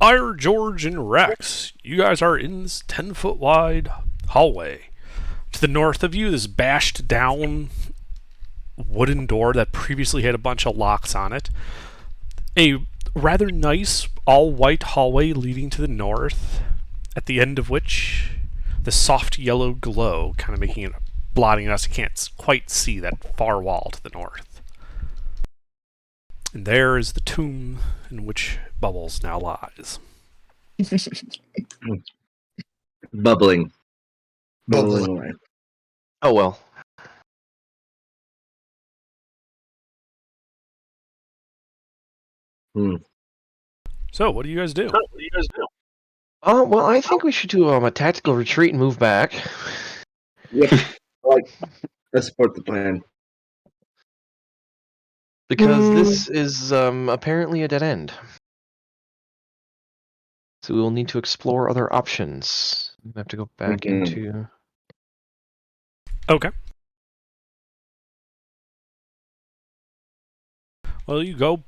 Fire George and Rex, you guys are in this 10-foot wide hallway. To the north of you, this bashed down wooden door that previously had a bunch of locks on it. A rather nice all-white hallway leading to the north, at the end of which the soft yellow glow kind of making it blotting us. You can't quite see that far wall to the north. And there is the tomb in which Bubbles now lies. Bubbling Bubbling. away. Oh well. So, what do you guys do? Oh well, I think we should do a tactical retreat and move back. Yep. I support the plan. Because this is apparently a dead end. So we will need to explore other options. We have to go back into... Okay. Well, you go,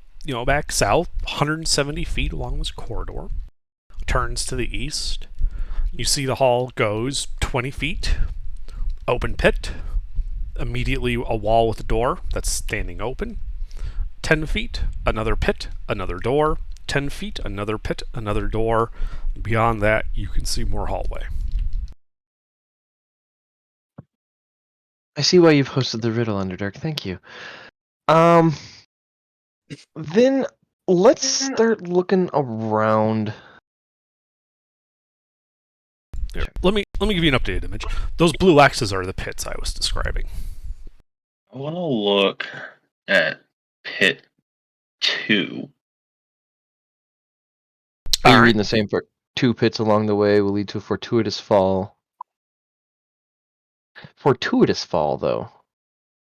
back south, 170 feet along this corridor. Turns to the east. You see the hall goes 20 feet. Open pit. Immediately a wall with a door that's standing open. 10 feet, another pit, another door. 10 feet, another pit, another door. Beyond that, you can see more hallway. I see why you've hosted the riddle, Underdark. Thank you. Then let's start looking around. Here, let me give you an updated image. Those blue X's are the pits I was describing. I want to look at pit 2. Are you Alright. reading the same for 2 pits along the way will lead to a fortuitous fall? Fortuitous fall, though.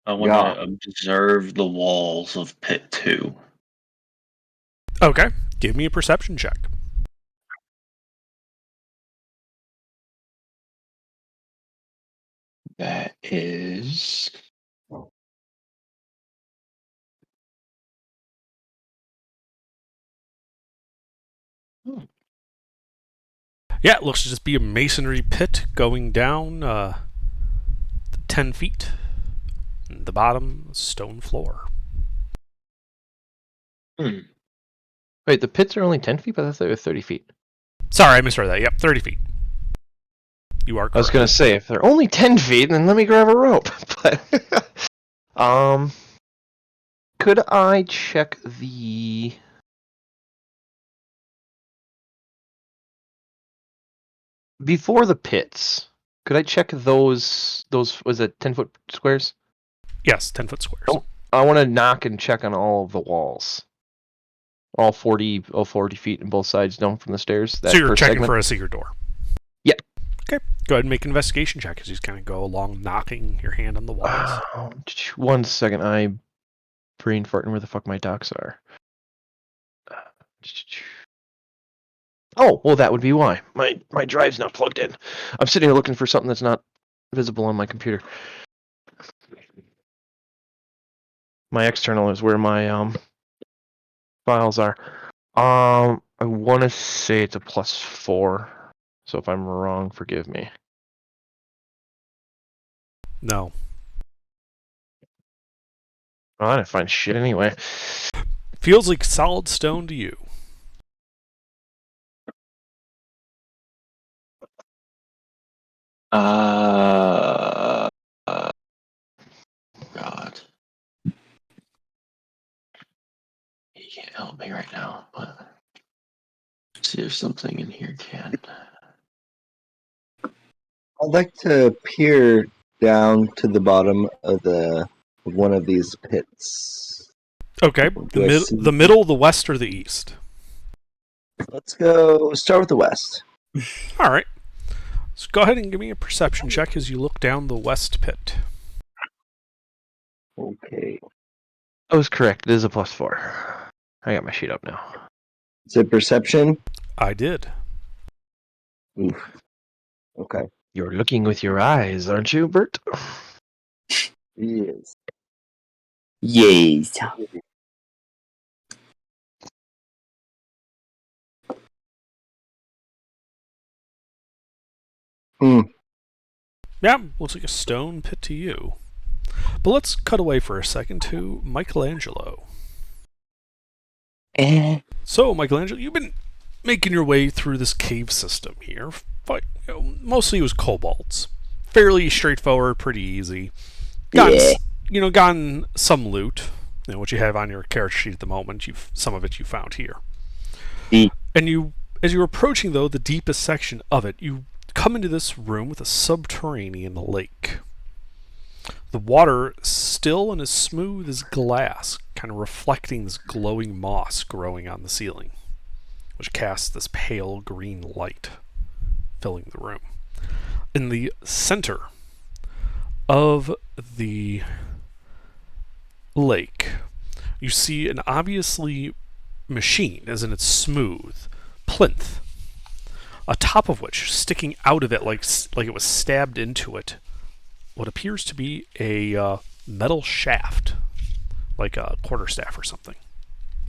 I want to observe the walls of pit 2. Okay, give me a perception check. That is... Yeah, it looks to just be a masonry pit going down 10 feet. And the bottom, stone floor. Wait, the pits are only 10 feet, but I thought they were 30 feet. Sorry, I misread that. Yep, 30 feet. You are correct. I was going to say, if they're only 10 feet, then let me grab a rope. But, could I check the... Before the pits, could I check those was it 10-foot squares? Yes, 10-foot squares. Oh, I want to knock and check on all of the walls. All 40 feet on both sides down from the stairs. So you're checking for a secret door? Yep. Okay, go ahead and make an investigation check as you just kind of go along knocking your hand on the walls. 1 second, I brain farting where the fuck my docs are. Oh, well, that would be why. My drive's not plugged in. I'm sitting here looking for something that's not visible on my computer. My external is where my files are. I want to say it's a +4. So if I'm wrong, forgive me. No. Well, I didn't find shit anyway. Feels like solid stone to you. God. He can't help me right now, but... See if something in here can. I'd like to peer down to the bottom of one of these pits. Okay, the middle, the west, or the east? Let's go start with the west. All right. So go ahead and give me a perception check as you look down the west pit. Okay. I was correct. It is a +4. I got my sheet up now. Is it perception? I did. Oof. Okay. You're looking with your eyes, aren't you, Bert? Yes. Yes. Yeah, looks like a stone pit to you. But let's cut away for a second to Michelangelo. So, Michelangelo, you've been making your way through this cave system here. But, mostly it was kobolds. Fairly straightforward, pretty easy. Gotten some loot. What you have on your character sheet at the moment. Some of it you found here. And as you're approaching, though, the deepest section of it, you come into this room with a subterranean lake. The water still and as smooth as glass, kind of reflecting this glowing moss growing on the ceiling, which casts this pale green light, filling the room. In the center of the lake, you see an obviously machine, as in it's smooth, plinth, atop of which, sticking out of it like it was stabbed into it, what appears to be a metal shaft, like a quarterstaff or something.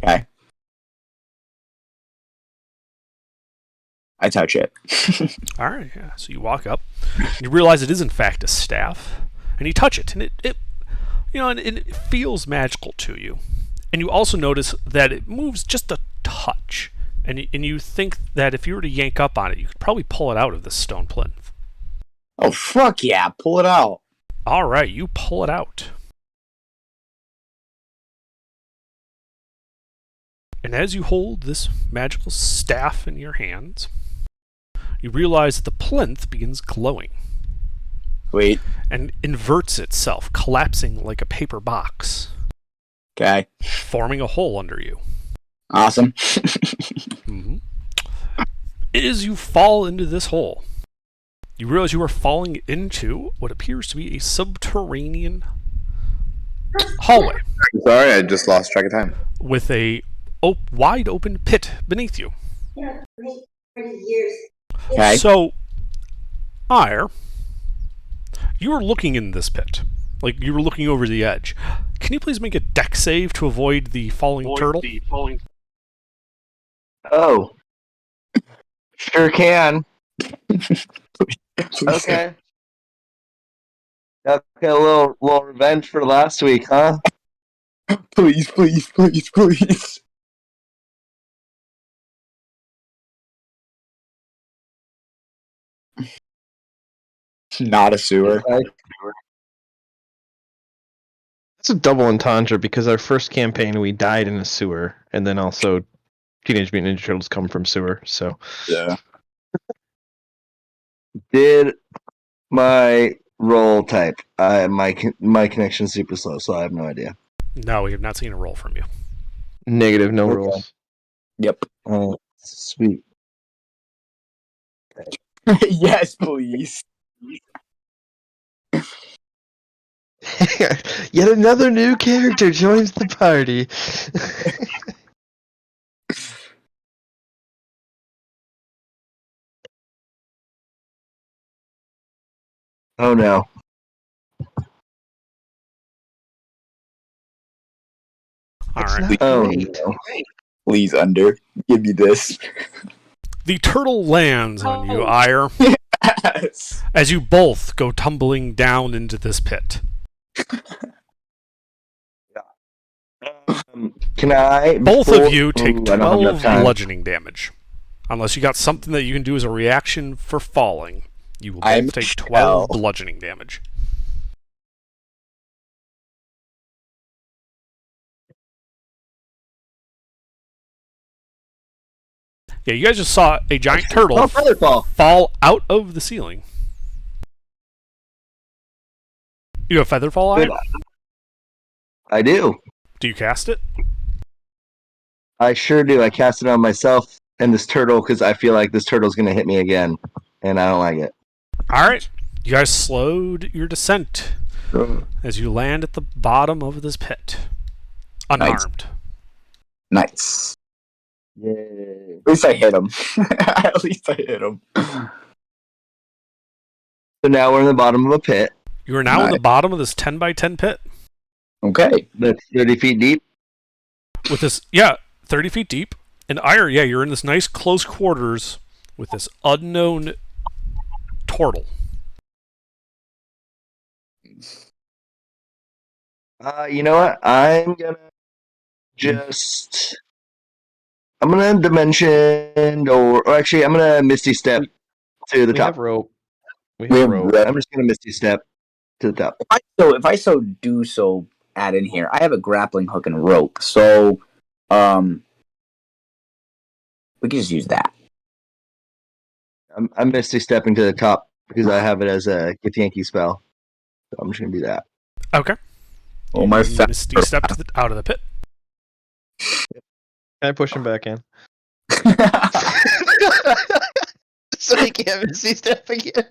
Okay. I touch it. All right, yeah. So you walk up, and you realize it is in fact a staff, and you touch it, and it feels magical to you. And you also notice that it moves just a touch, and you think that if you were to yank up on it, you could probably pull it out of this stone plinth. Oh, fuck yeah. Pull it out. All right, you pull it out. And as you hold this magical staff in your hands, you realize that the plinth begins glowing. Wait. And inverts itself, collapsing like a paper box. Okay. Forming a hole under you. Awesome. Mm-hmm. As you fall into this hole, you realize you are falling into what appears to be a subterranean hallway. Sorry, I just lost track of time. With a wide open pit beneath you. Okay. So, Ire, you were looking in this pit. Like you were looking over the edge. Can you please make a dex save to avoid the falling turtle? Oh. Sure can. Okay. Okay, a little revenge for last week, huh? Please, please, please, please. Not a sewer. It's a double entendre because our first campaign we died in a sewer, and then also Teenage Mutant Ninja Turtles come from sewer. So Yeah. Did my roll type? My connection's super slow, so I have no idea. No, we have not seen a roll from you. negative, no Okay. rules. Yep. Oh, sweet. Yes, please. Yet another new character joins the party. Oh no. All It's right. not Oh great. no. Please, under. Give me this. The turtle lands on you, Oh. Ire, Yes. as you both go tumbling down into this pit. Can I? Both before- of you take Ooh, I don't have enough 12 time. bludgeoning damage. Unless you got something that you can do as a reaction for falling, you will both I'm take 12 shell. bludgeoning damage. Yeah, you guys just saw a giant turtle Oh, Featherfall. fall out of the ceiling. You have Featherfall on it? I do. Do you cast it? I sure do. I cast it on myself and this turtle because I feel like this turtle's going to hit me again, and I don't like it. Alright. You guys slowed your descent as you land at the bottom of this pit. Unarmed. Nice. Yay. At least I hit him. At least I hit him. So now we're in the bottom of a pit You are now in the Nice. bottom of this 10 by 10 pit. Okay. that's 30 feet deep. With this, 30 feet deep. And Ire, you're in this nice close quarters with this unknown turtle. You know what? I'm gonna dimension, or actually, I'm gonna Misty Step to the We top. have rope. We We have have rope. rope. I'm just gonna Misty Step to the top. If I do so add in here, I have a grappling hook and rope, so we can just use that. I'm Misty Stepping to the top because I have it as a Get Yankee spell. So I'm just gonna do that. Okay. Oh, my fat. Misty step out of the pit. Can I push him back in? So he can't Misty Step again.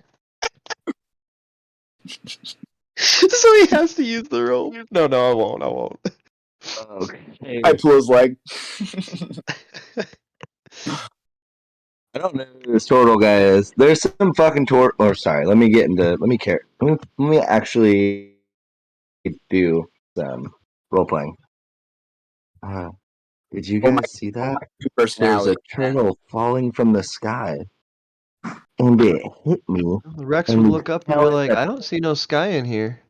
So he has to use the rope. No, I won't. Okay. I pull his leg. I don't know who this turtle guy is. There's some fucking turtle. Or sorry, let me actually do some role playing. Did you Oh my- guys see that? Two There's a personalities. turtle falling from the sky, and it hit me. Rex And would we look up and fell be in like, the- I don't see no sky in here.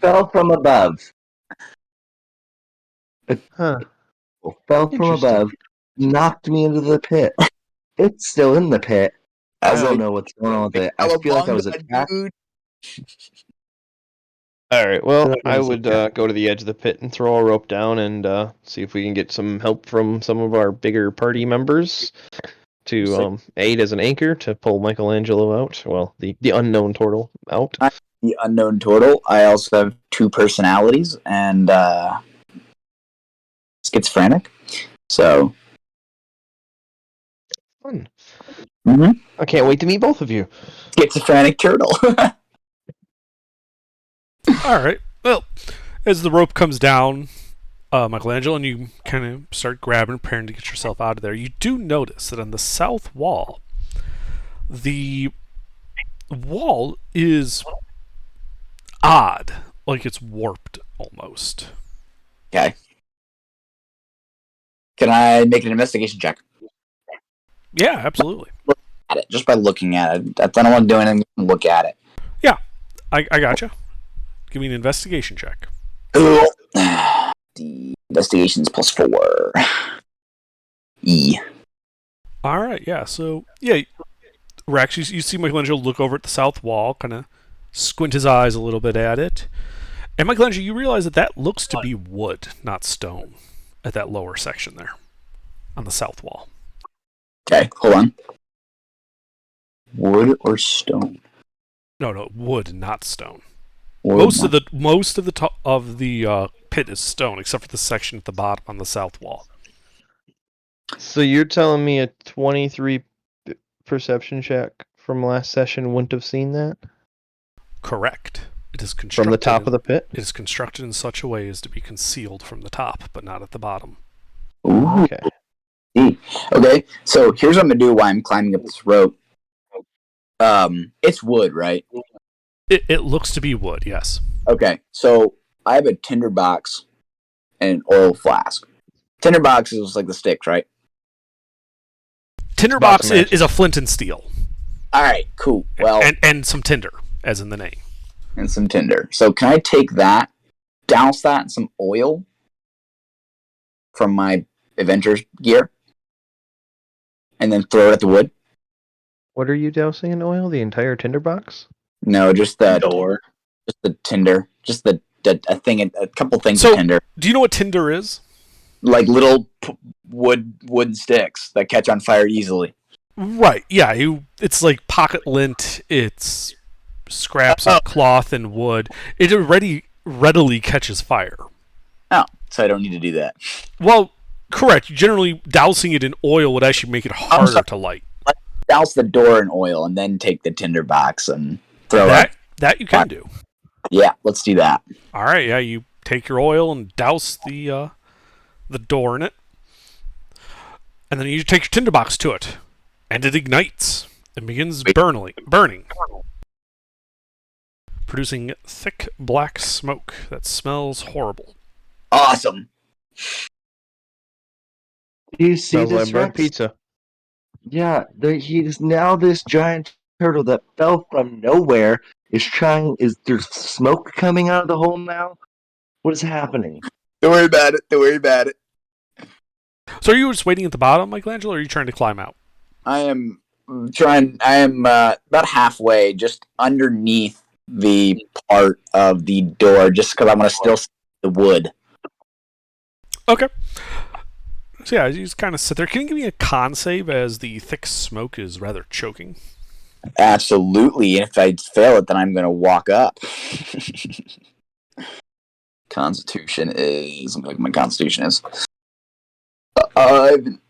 fell from above. Huh. Fell from Interesting. above, knocked me into the pit. It's still in the pit. I As don't a know what's going on with it. I feel like I was attacked. dude. Alright, well, Like I I was would attacked. go to the edge of the pit and throw a rope down and see if we can get some help from some of our bigger party members to aid as an anchor to pull Michelangelo out. Well, the unknown turtle out. The unknown turtle. I also have two personalities and schizophrenic. So Fun. Mhm. I can't wait to meet both of you. schizophrenic turtle. All right. Well, as the rope comes down, Michelangelo, and you kind of start grabbing, preparing to get yourself out of there, you do notice that on the south wall, the wall is odd, like it's warped almost. Okay. Can I make an investigation check Yeah, absolutely. at it just by looking at it? I don't want to do anything. Look at it. I gotcha. Give me an investigation check. Cool. The investigation's +4. E. All right, yeah. So, yeah, Rex, you see Michelangelo look over at the south wall, kind of squint his eyes a little bit at it. And Michelangelo, you realize that looks to be wood, not stone, at that lower section there on the south wall. Okay, hold on. Wood or stone? No, wood, not stone. Wood, Most of the top of the pit is stone, except for the section at the bottom on the south wall. So you're telling me a 23 perception check from last session wouldn't have seen that? Correct. It is constructed From the top of the pit? It is constructed in such a way as to be concealed from the top, but not at the bottom. Ooh. Okay. Okay, so here's what I'm gonna do while I'm climbing up this rope. It's wood, right? It looks to be wood, yes. Okay, so I have a tinder box and an oil flask. Tinder box is like the sticks, right? Tinderbox is a flint and steel. All right, cool. Well, and some tinder, as in the name. and some tinder. So can I take that, douse that in some oil from my adventurer's gear, and then throw it at the wood? What are you dousing in oil? The entire tinderbox? No, just the Door. just the tinder, just a thing, a couple things So- of tinder, Do you know what tinder is? like little wooden sticks that catch on fire easily. Right, yeah. It's like pocket lint. It's scraps of cloth and wood. It already readily catches fire. Oh, so I don't need to do that. Well, correct. Generally, dousing it in oil would actually make it harder sorry. to light. Douse the door in oil and then take the tinder box and throw it. That you can do. Yeah, let's do that. All right, yeah. You take your oil and douse the door in it, and then you take your tinderbox to it, and it ignites and begins burning, producing thick black smoke that smells horrible. Awesome. Do you see Smells this, like burnt Rex? pizza. Yeah, he's now this giant turtle that fell from nowhere is there's smoke coming out of the hole now? What is happening? Don't worry about it. Don't worry about it. So are you just waiting at the bottom, Michelangelo, or are you trying to climb out? I am about halfway, just underneath the part of the door, just because I want to still see the wood. Okay. So yeah, you just kind of sit there. Can you give me a con save as the thick smoke is rather choking? Absolutely. And if I fail it, then I'm going to walk up. Constitution is... Let me look at my Constitution is. I haven't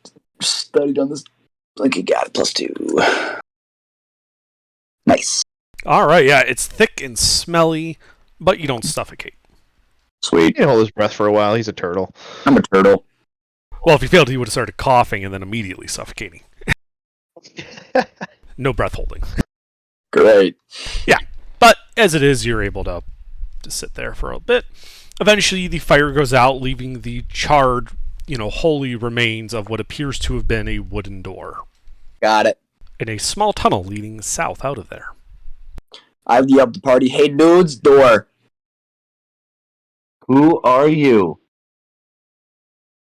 studied on this. Okay, got it. +2. Nice. All right, yeah, it's thick and smelly, but you don't suffocate. Sweet. He can hold his breath for a while. He's a turtle. I'm a turtle. Well, if he failed, he would have started coughing and then immediately suffocating. No breath holding. Great. But as it is, you're able to sit there for a bit. Eventually, the fire goes out, leaving the charred, holy remains of what appears to have been a wooden door. Got it. In a small tunnel leading south out of there. I yell up the party, hey dudes, door. Who are you?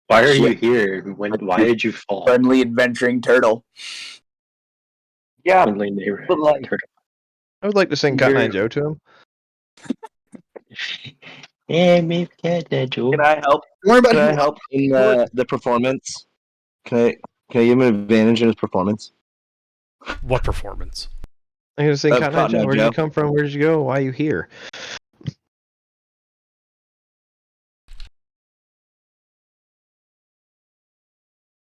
Why are you here? Why did you fall? Friendly adventuring turtle. Yeah, Friendly neighborhood but like- turtle. I would like to sing Cotton Eye Joe to him. Yeah, maybe Cat Joe. can I help? Don't worry about Can I it. help in the performance? Can I give him an advantage in his performance? What performance? I'm going to sing Cotton Eye Cotton Eye Joe. Where did you Joe. come from? Where did you go? Why are you here?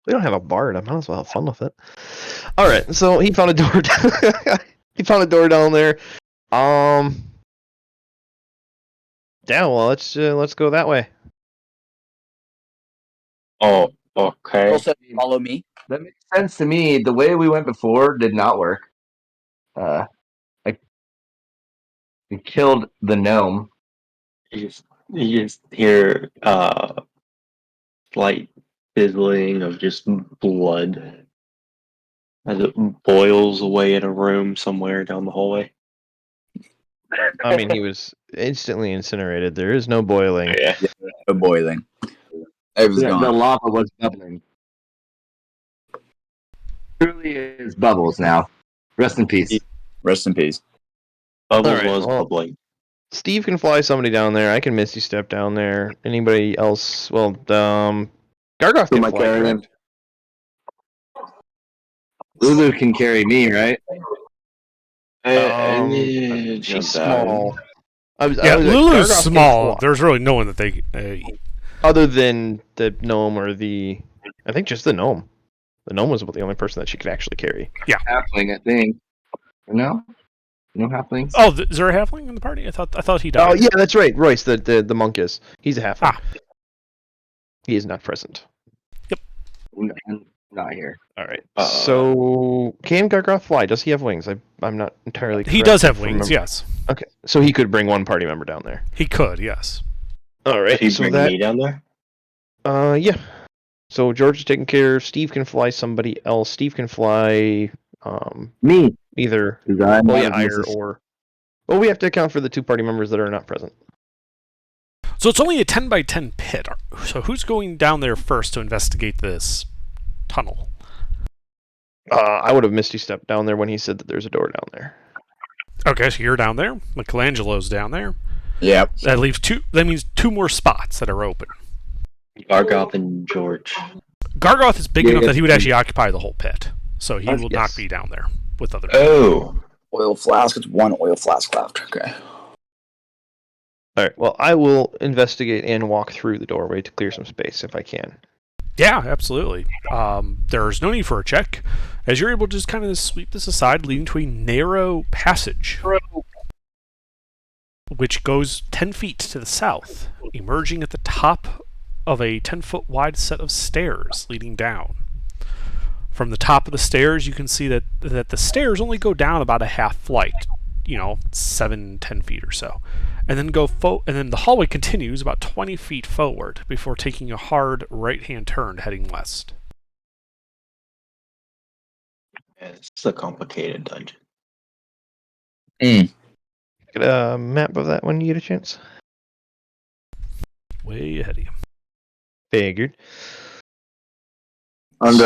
We don't have a bard. I might as well have fun with it. All right, so he found a door. He found a door down there. Yeah. Well, let's go that way. Oh, okay. Turtle said, follow me. That makes sense to me. The way we went before did not work. We killed the gnome. You just hear slight fizzling of just blood as it boils away in a room somewhere down the hallway. I mean, he was instantly incinerated. There is no boiling. Yeah. No boiling. It was The gone. lava was bubbling. Truly is bubbles now. Rest in peace. Rest in peace. Bubbles Alright, was well- bubbling. Steve can fly somebody down there. I can Misty Step down there. Anybody else? Well, Gargoth Who can am I fly. carrying? correct? Lulu can carry me, right? She's small. I was Yeah, like, Lulu's Gargoth can small. fly. There's really no one that they... Other than the gnome or I think just the gnome. The gnome was the only person that she could actually carry. Halfling, I think. No? No halflings? Oh, is there a halfling in the party? I thought he died. Oh yeah, that's right. Royce, the monk is. He's a halfling. Ah. He is not present. I'm not here. All right. So can Gargoth fly? Does he have wings? I'm not entirely. He correct does have if wings, remember- yes. Okay, so he could bring one party member down there. He could, yes. All right. Did he So bring that me down there? yeah. So George is taken care of. Steve can fly somebody else. Steve can fly Me. either Because I'm oh not yeah, as Ire necessary. or well, we have to account for the two party members that are not present. So it's only a 10 by 10 pit. So who's going down there first to investigate this tunnel? I would have Misty stepped down there when he said that there's a door down there. Okay, so you're down there. Michelangelo's down there. Yep. That leaves two. That means two more spots that are open. Gargoth and George. Gargoth is big Yeah, enough that yes. he would actually occupy the whole pit, so he will not Yes. be down there with other. Oh. Oil flask. It's one oil flask left. Okay. All right. Well, I will investigate and walk through the doorway to clear some space if I can. Yeah, absolutely. There's no need for a check, as you're able to just kind of sweep this aside, leading to a narrow passage, which goes 10 feet to the south, emerging at the top of a 10-foot wide set of stairs leading down. From the top of the stairs, you can see that the stairs only go down about a half flight, 7-10 feet or so, and then and then the hallway continues about 20 feet forward before taking a hard right-hand turn heading west. It's a complicated dungeon. Mm. Get a map of that when you get a chance. Way ahead of you. Figured. Under,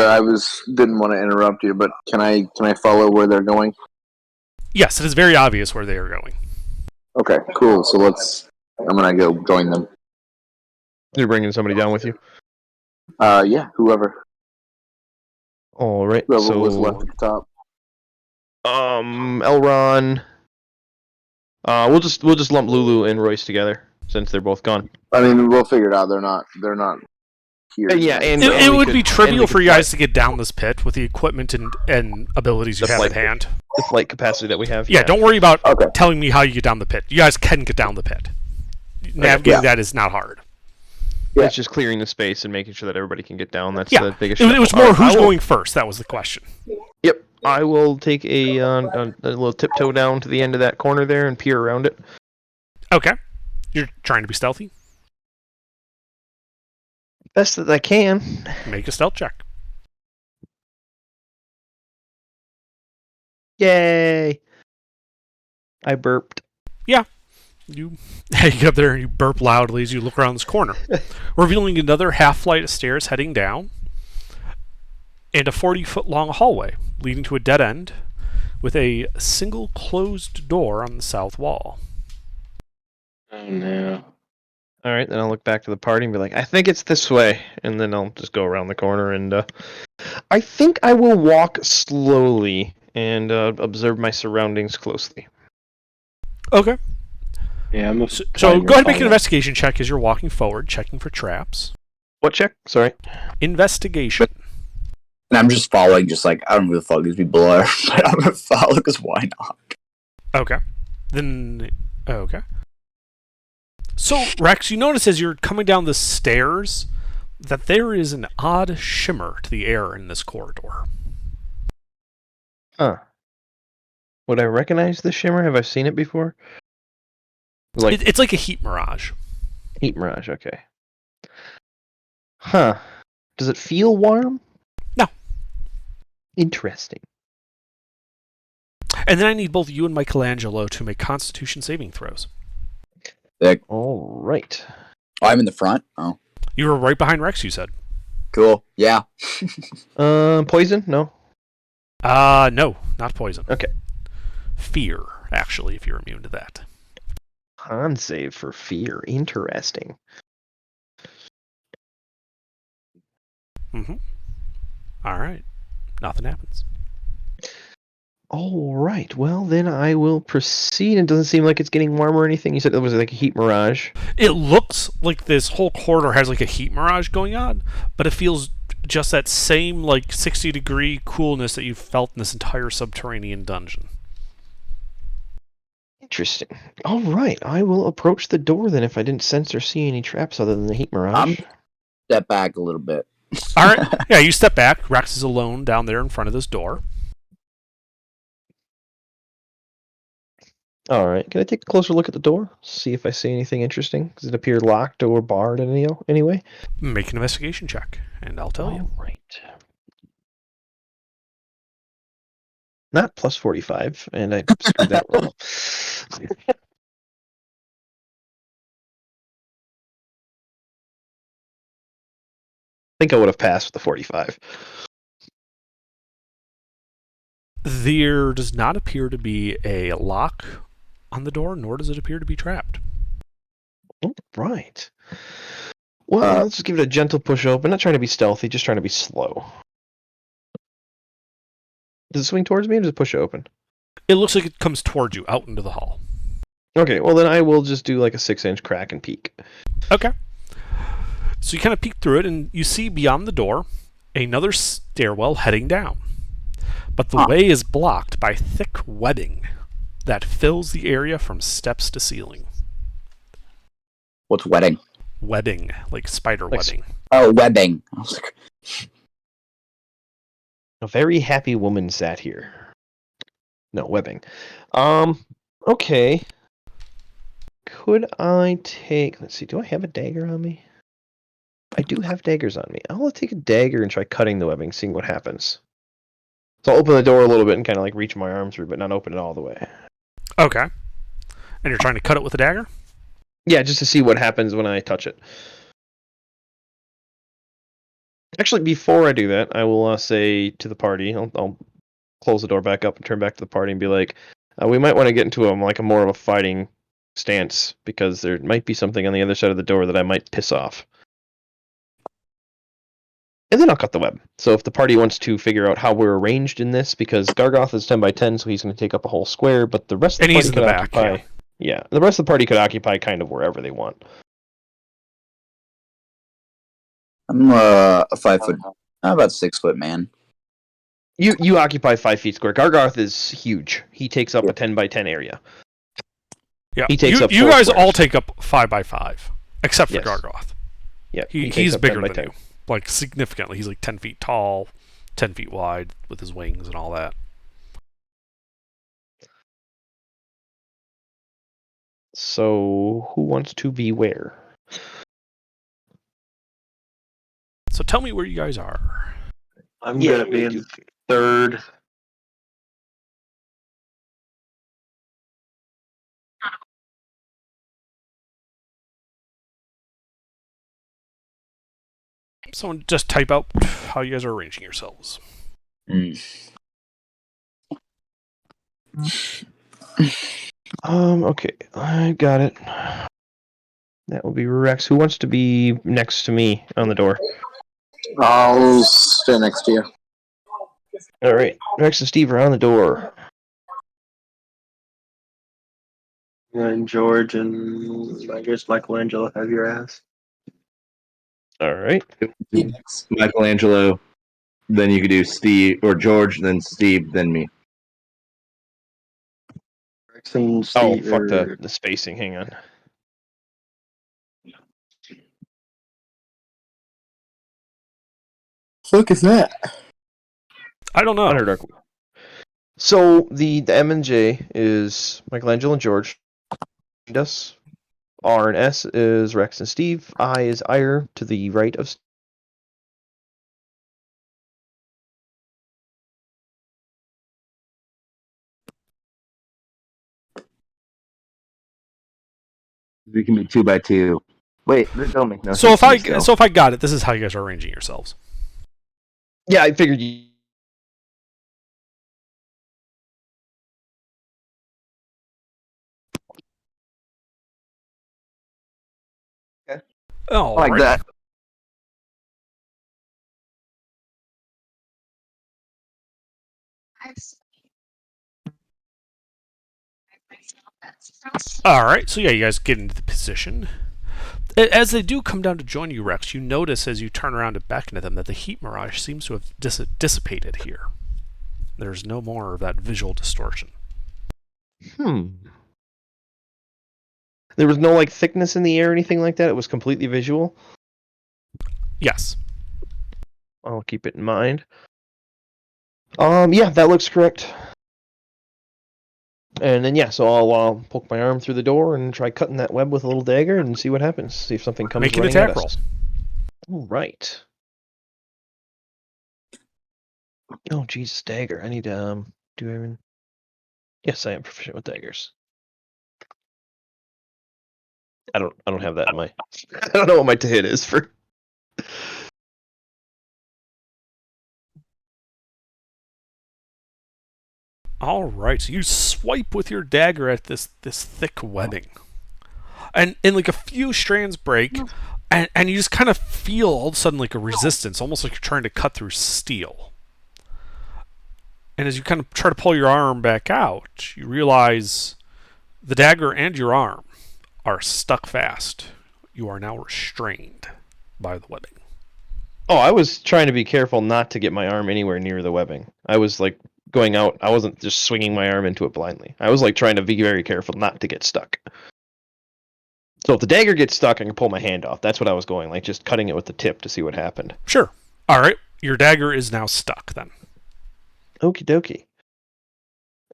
didn't want to interrupt you, but can I follow where they're going? Yes, it is very obvious where they are going. Okay, cool. So I'm gonna go join them. You're bringing somebody down with you. Yeah, whoever All right. was So left at the top. Elron. We'll just lump Lulu and Royce together since they're both gone. I mean, we'll figure it out. They're not here. Yeah, and It we would could- be and trivial we for could you guys fly- to get down this pit with the equipment and abilities you The have at flight- hand. the flight capacity that we have. Yeah, don't worry about Okay. telling me how you get down the pit. You guys can get down the pit. Navigating that is not hard. Yeah. It's just clearing the space and making sure that everybody can get down. That's Yeah, the biggest. It was struggle. more Alright, who's I will- going first. That was the question. Yep, I will take a little tiptoe down to the end of that corner there and peer around it. Okay. You're trying to be stealthy? Best that I can. Make a stealth check. Yay! I burped. You get up there and you burp loudly as you look around this corner, revealing another half flight of stairs heading down, and a 40-foot long hallway leading to a dead end with a single closed door on the south wall. Oh no. All right, then I'll look back to the party and be like, I think it's this way, and then I'll just go around the corner and I think I will walk slowly and observe my surroundings closely. Okay. Yeah, I'm a So go ahead and make an investigation check as you're walking forward, checking for traps. What check? Sorry. Investigation. And I'm just following, just like, I don't know who the fuck these people are, but I'm gonna follow because why not? Okay. Then, okay. So, Rex, you notice as you're coming down the stairs that there is an odd shimmer to the air in this corridor. Huh. Would I recognize the shimmer? Have I seen it before? Like It's like a heat mirage. heat mirage, okay. Huh. Does it feel warm? No. Interesting. And then I need both you and Michelangelo to make Constitution saving throws. All right. Oh, I'm in the front? Oh, You were right behind Rex, you said. cool. Yeah. Poison? No. No, not poison. Okay. Fear, actually, if you're immune to that. Con save for fear. Interesting. All right. Nothing happens. All right. Well, then I will proceed. It doesn't seem like it's getting warm or anything. You said it was like a heat mirage. It looks like this whole corridor has like a heat mirage going on, but it feels just that same like 60-degree coolness that you've felt in this entire subterranean dungeon. Interesting. All right. I will approach the door then if I didn't sense or see any traps other than the heat mirage. Step back a little bit. All right. Yeah, you step back. Rex is alone down there in front of this door. All right. Can I take a closer look at the door? See if I see anything interesting? Does it appear locked or barred in any way? Make an investigation check, and I'll tell you. All right. Not plus 45, and I screwed that roll. I think I would have passed with the 45. There does not appear to be a lock on the door, nor does it appear to be trapped. All right. Well, let's just give it a gentle push open. Not trying to be stealthy, just trying to be slow. Does it swing towards me or does it push open? It looks like it comes towards you, out into the hall. Okay, well then I will just do like a 6-inch crack and peek. Okay. So you kind of peek through it, and you see beyond the door another stairwell heading down. But the way is blocked by thick webbing that fills the area from steps to ceiling. What's wedding? Webbing, like spider Like webbing. Oh, webbing. I was like, A very happy woman sat here. No, webbing. Okay. Could I take... Let's see, do I have a dagger on me? I do have daggers on me. I'll take a dagger and try cutting the webbing, seeing what happens. So I'll open the door a little bit and kind of like reach my arm through, but not open it all the way. Okay. And you're trying to cut it with a dagger? Yeah, just to see what happens when I touch it. Actually, before I do that, I will say to the party, I'll close the door back up and turn back to the party and be like, we might want to get into a more of a fighting stance because there might be something on the other side of the door that I might piss off. And then I'll cut the web. So if the party wants to figure out how we're arranged in this, because Gargoth is 10 by 10, so he's going to take up a whole square, but the rest of And the he's party in could the back, occupy. Yeah, the rest of the party could occupy kind of wherever they want. I'm a 5 foot, about 6 foot man. You occupy 5 feet square. Gargoth is huge. He takes up a 10 by 10 area. Yeah. He takes up you 4 guys squares. all take up 5 by 5, except for Yes. Gargoth. Yeah, He's bigger than you. Like, significantly. He's like 10 feet tall, 10 feet wide with his wings and all that. So, who wants to be where? So tell me where you guys are. I'm gonna be in third. Someone just type out how you guys are arranging yourselves. Okay, I got it. That will be Rex. Who wants to be next to me on the door? I'll stay next to you. All right, Rex and Steve are on the door. And George and I guess Michelangelo have your ass. All right. Michelangelo. Then you could do Steve or George, then Steve, then me. Rex and Oh, Steve fuck are- the spacing. Hang on. Fuck is that? I don't know. Underdark. So the M and J is Michelangelo and George. Us. R and S is Rex and Steve. I is Ire to the right of. We can be 2 by 2. Wait, that don't make no So sense. if I got it, this is how you guys are arranging yourselves. Yeah, I figured you. Oh, like right. that. All right. So yeah, you guys get into the position. As they do come down to join you, Rex, you notice as you turn around to beckon to them that the heat mirage seems to have dissipated here. There's no more of that visual distortion. There was no like thickness in the air or anything like that. It was completely visual. Yes. I'll keep it in mind. Yeah, that looks correct. And then yeah, so I'll poke my arm through the door and try cutting that web with a little dagger and see what happens. See if something comes Make an running attack at roll. us. All right. Oh Jesus, dagger! I need do I even? Yes, I am proficient with daggers. I don't have that in my. I don't know what my to hit is for. All right. So you swipe with your dagger at this thick webbing, and like a few strands break, and you just kind of feel all of a sudden like a resistance, almost like you're trying to cut through steel. And as you kind of try to pull your arm back out, you realize the dagger and your arm are stuck fast. You are now restrained by the webbing. Oh, I was trying to be careful not to get my arm anywhere near the webbing. I was like going out. I wasn't just swinging my arm into it blindly. I was like trying to be very careful not to get stuck. So if the dagger gets stuck, I can pull my hand off. That's what I was going, like just cutting it with the tip to see what happened. Sure. All right. Your dagger is now stuck then. Okie dokie.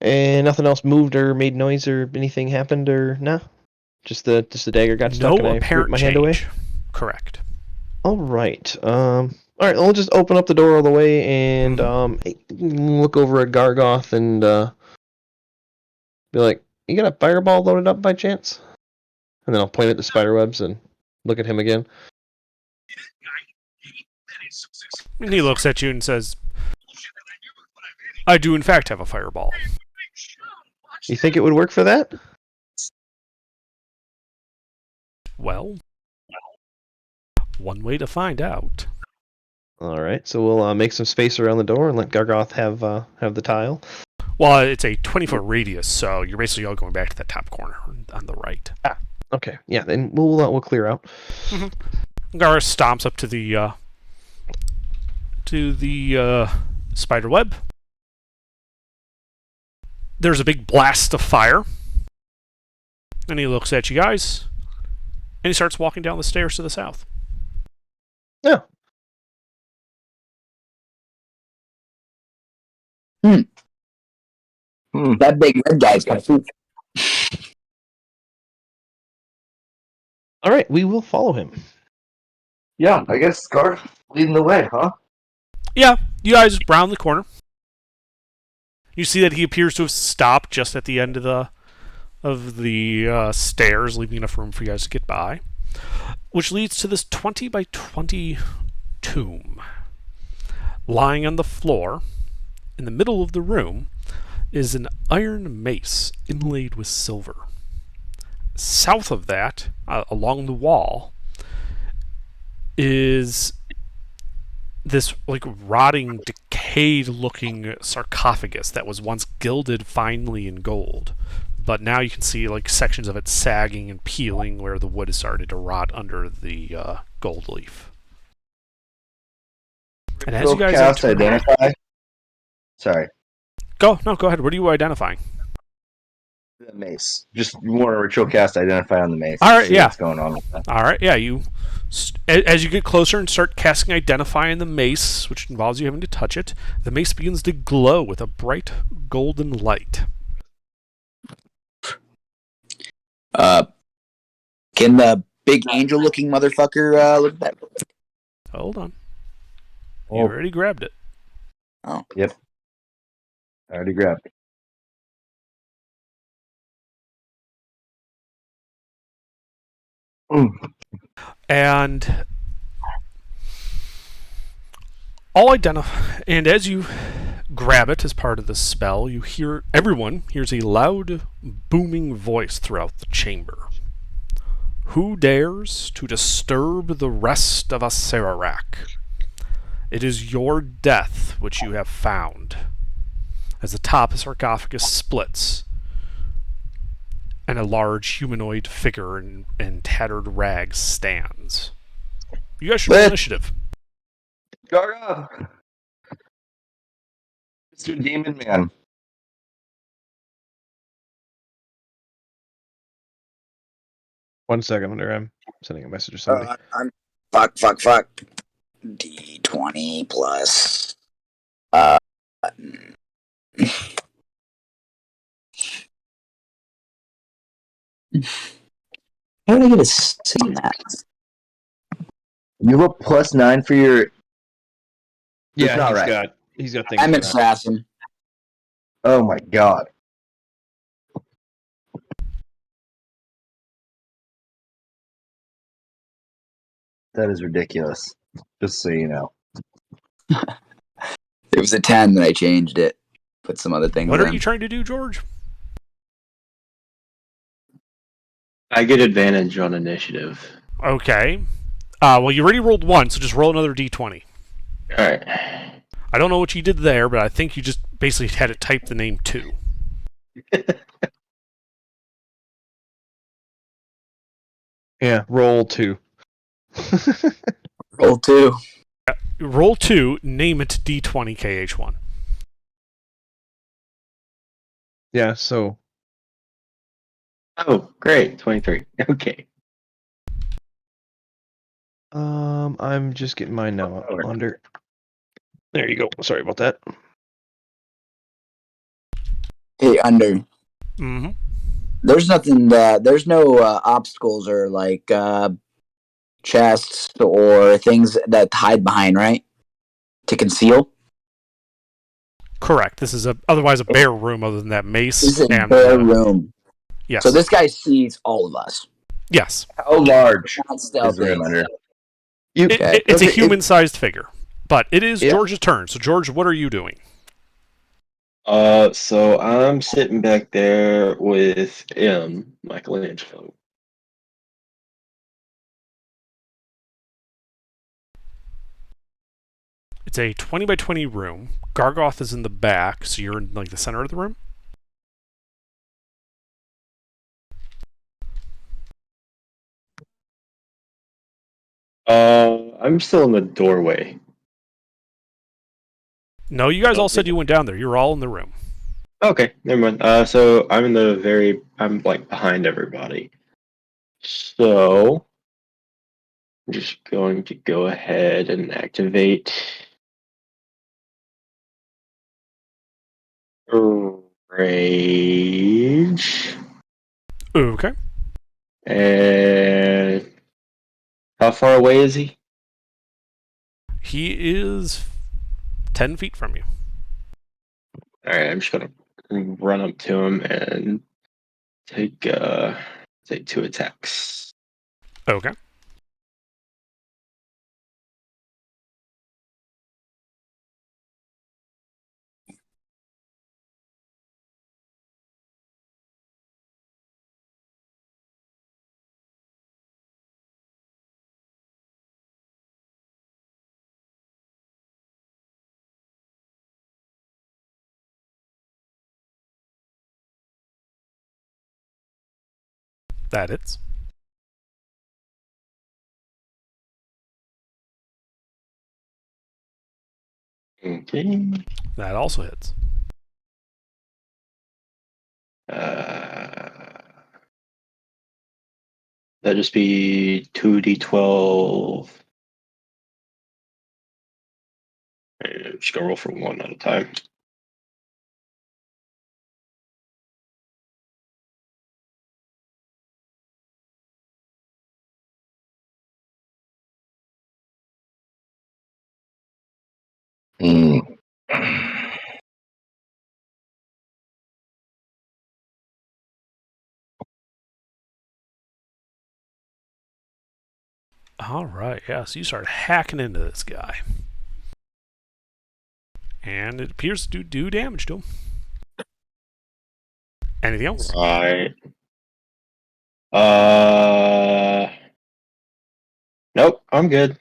And nothing else moved or made noise or anything happened or nah? Just the dagger got stuck and No I apparent ripped my hand away? change. Correct. Alright. Alright, I'll just open up the door all the way and look over at Gargoth and be like, You got a fireball loaded up by chance? And then I'll point at the spider webs and look at him again. And he looks at you and says, I do in fact have a fireball. You think it would work for that? Well, one way to find out. All right, so we'll make some space around the door and let Gargoth have the tile. Well, it's a 20-foot radius, so you're basically all going back to the top corner on the right. Okay, yeah, then we'll clear out. Gar stomps up to the spider web. There's a big blast of fire. And he looks at you guys. And he starts walking down the stairs to the south. Yeah. That big red guy's got food. All right, we will follow him. Yeah, I guess Scar leading the way, huh? Yeah, you guys round the corner. You see that he appears to have stopped just at the end of the stairs, leaving enough room for you guys to get by, which leads to this 20 by 20 tomb. Lying on the floor, in the middle of the room, is an iron mace inlaid with silver. South of that, along the wall, is this like rotting, decayed-looking sarcophagus that was once gilded finely in gold, but now you can see like sections of it sagging and peeling where the wood has started to rot under the gold leaf. And as you guys cast enter, identify. Sorry, go ahead. What are you identifying? the mace. Just want to ritual cast identify on the mace. All right, See yeah. what's going on with that? All right, yeah. As you get closer and start casting identify in the mace, which involves you having to touch it, the mace begins to glow with a bright golden light. Can the big angel-looking motherfucker look at that? Hold on. You Oh, already grabbed it. Oh, yep. I already grabbed it. And and as you grab it as part of the spell, everyone hears a loud, booming voice throughout the chamber. Who dares to disturb the rest of Acererak? It is your death which you have found. As the top of the sarcophagus splits, and a large humanoid figure in tattered rags stands. You guys should roll initiative. Gargoth! Mr. Demon Man. One second, I'm sending a message to somebody. I'm fuck. D20 plus. How did I get to see that? You have a +9 for your. Yeah, not right. He's got things. I'm for an that. assassin. Oh my god. That is ridiculous. Just so you know. It was a 10 that I changed it. Put some other things What in. are you trying to do, George? I get advantage on initiative. Okay. Well, you already rolled 1, so just roll another d20. Alright. I don't know what you did there, but I think you just basically had it type the name 2. Yeah, roll 2. Roll 2. Roll 2, name it d20 KH1. Yeah, so Oh, great. 23. Okay. I'm just getting mine now under. There you go. Sorry about that. Hey, under. Mm-hmm. There's nothing. There's no obstacles or like chests or things that hide behind, right? To conceal. Correct. This is otherwise a bare room other than that mace. This is a and bare room. Yes. So this guy sees all of us. Yes. How large Not is the stealthy. room under? It's a Okay, human-sized figure. But it is Yeah. George's turn. So, George, what are you doing? So I'm sitting back there with Michelangelo. It's a 20 by 20 room. Gargoth is in the back, so you're in like the center of the room. I'm still in the doorway. No, you guys don't all said think- you went down there. You were all in the room. Okay, never mind. So I'm like behind everybody. So I'm just going to go ahead and activate Rage. Okay. And how far away is he? He is 10 feet from you. Alright, I'm just gonna run up to him and take 2 attacks. Okay. That hits. Okay. That also hits. That'd just be 2d12. And I'm just gonna roll for one at a time. Mm. All right. Yeah. So you start hacking into this guy, and it appears to do damage to him. Anything else? Right. Nope, I'm good.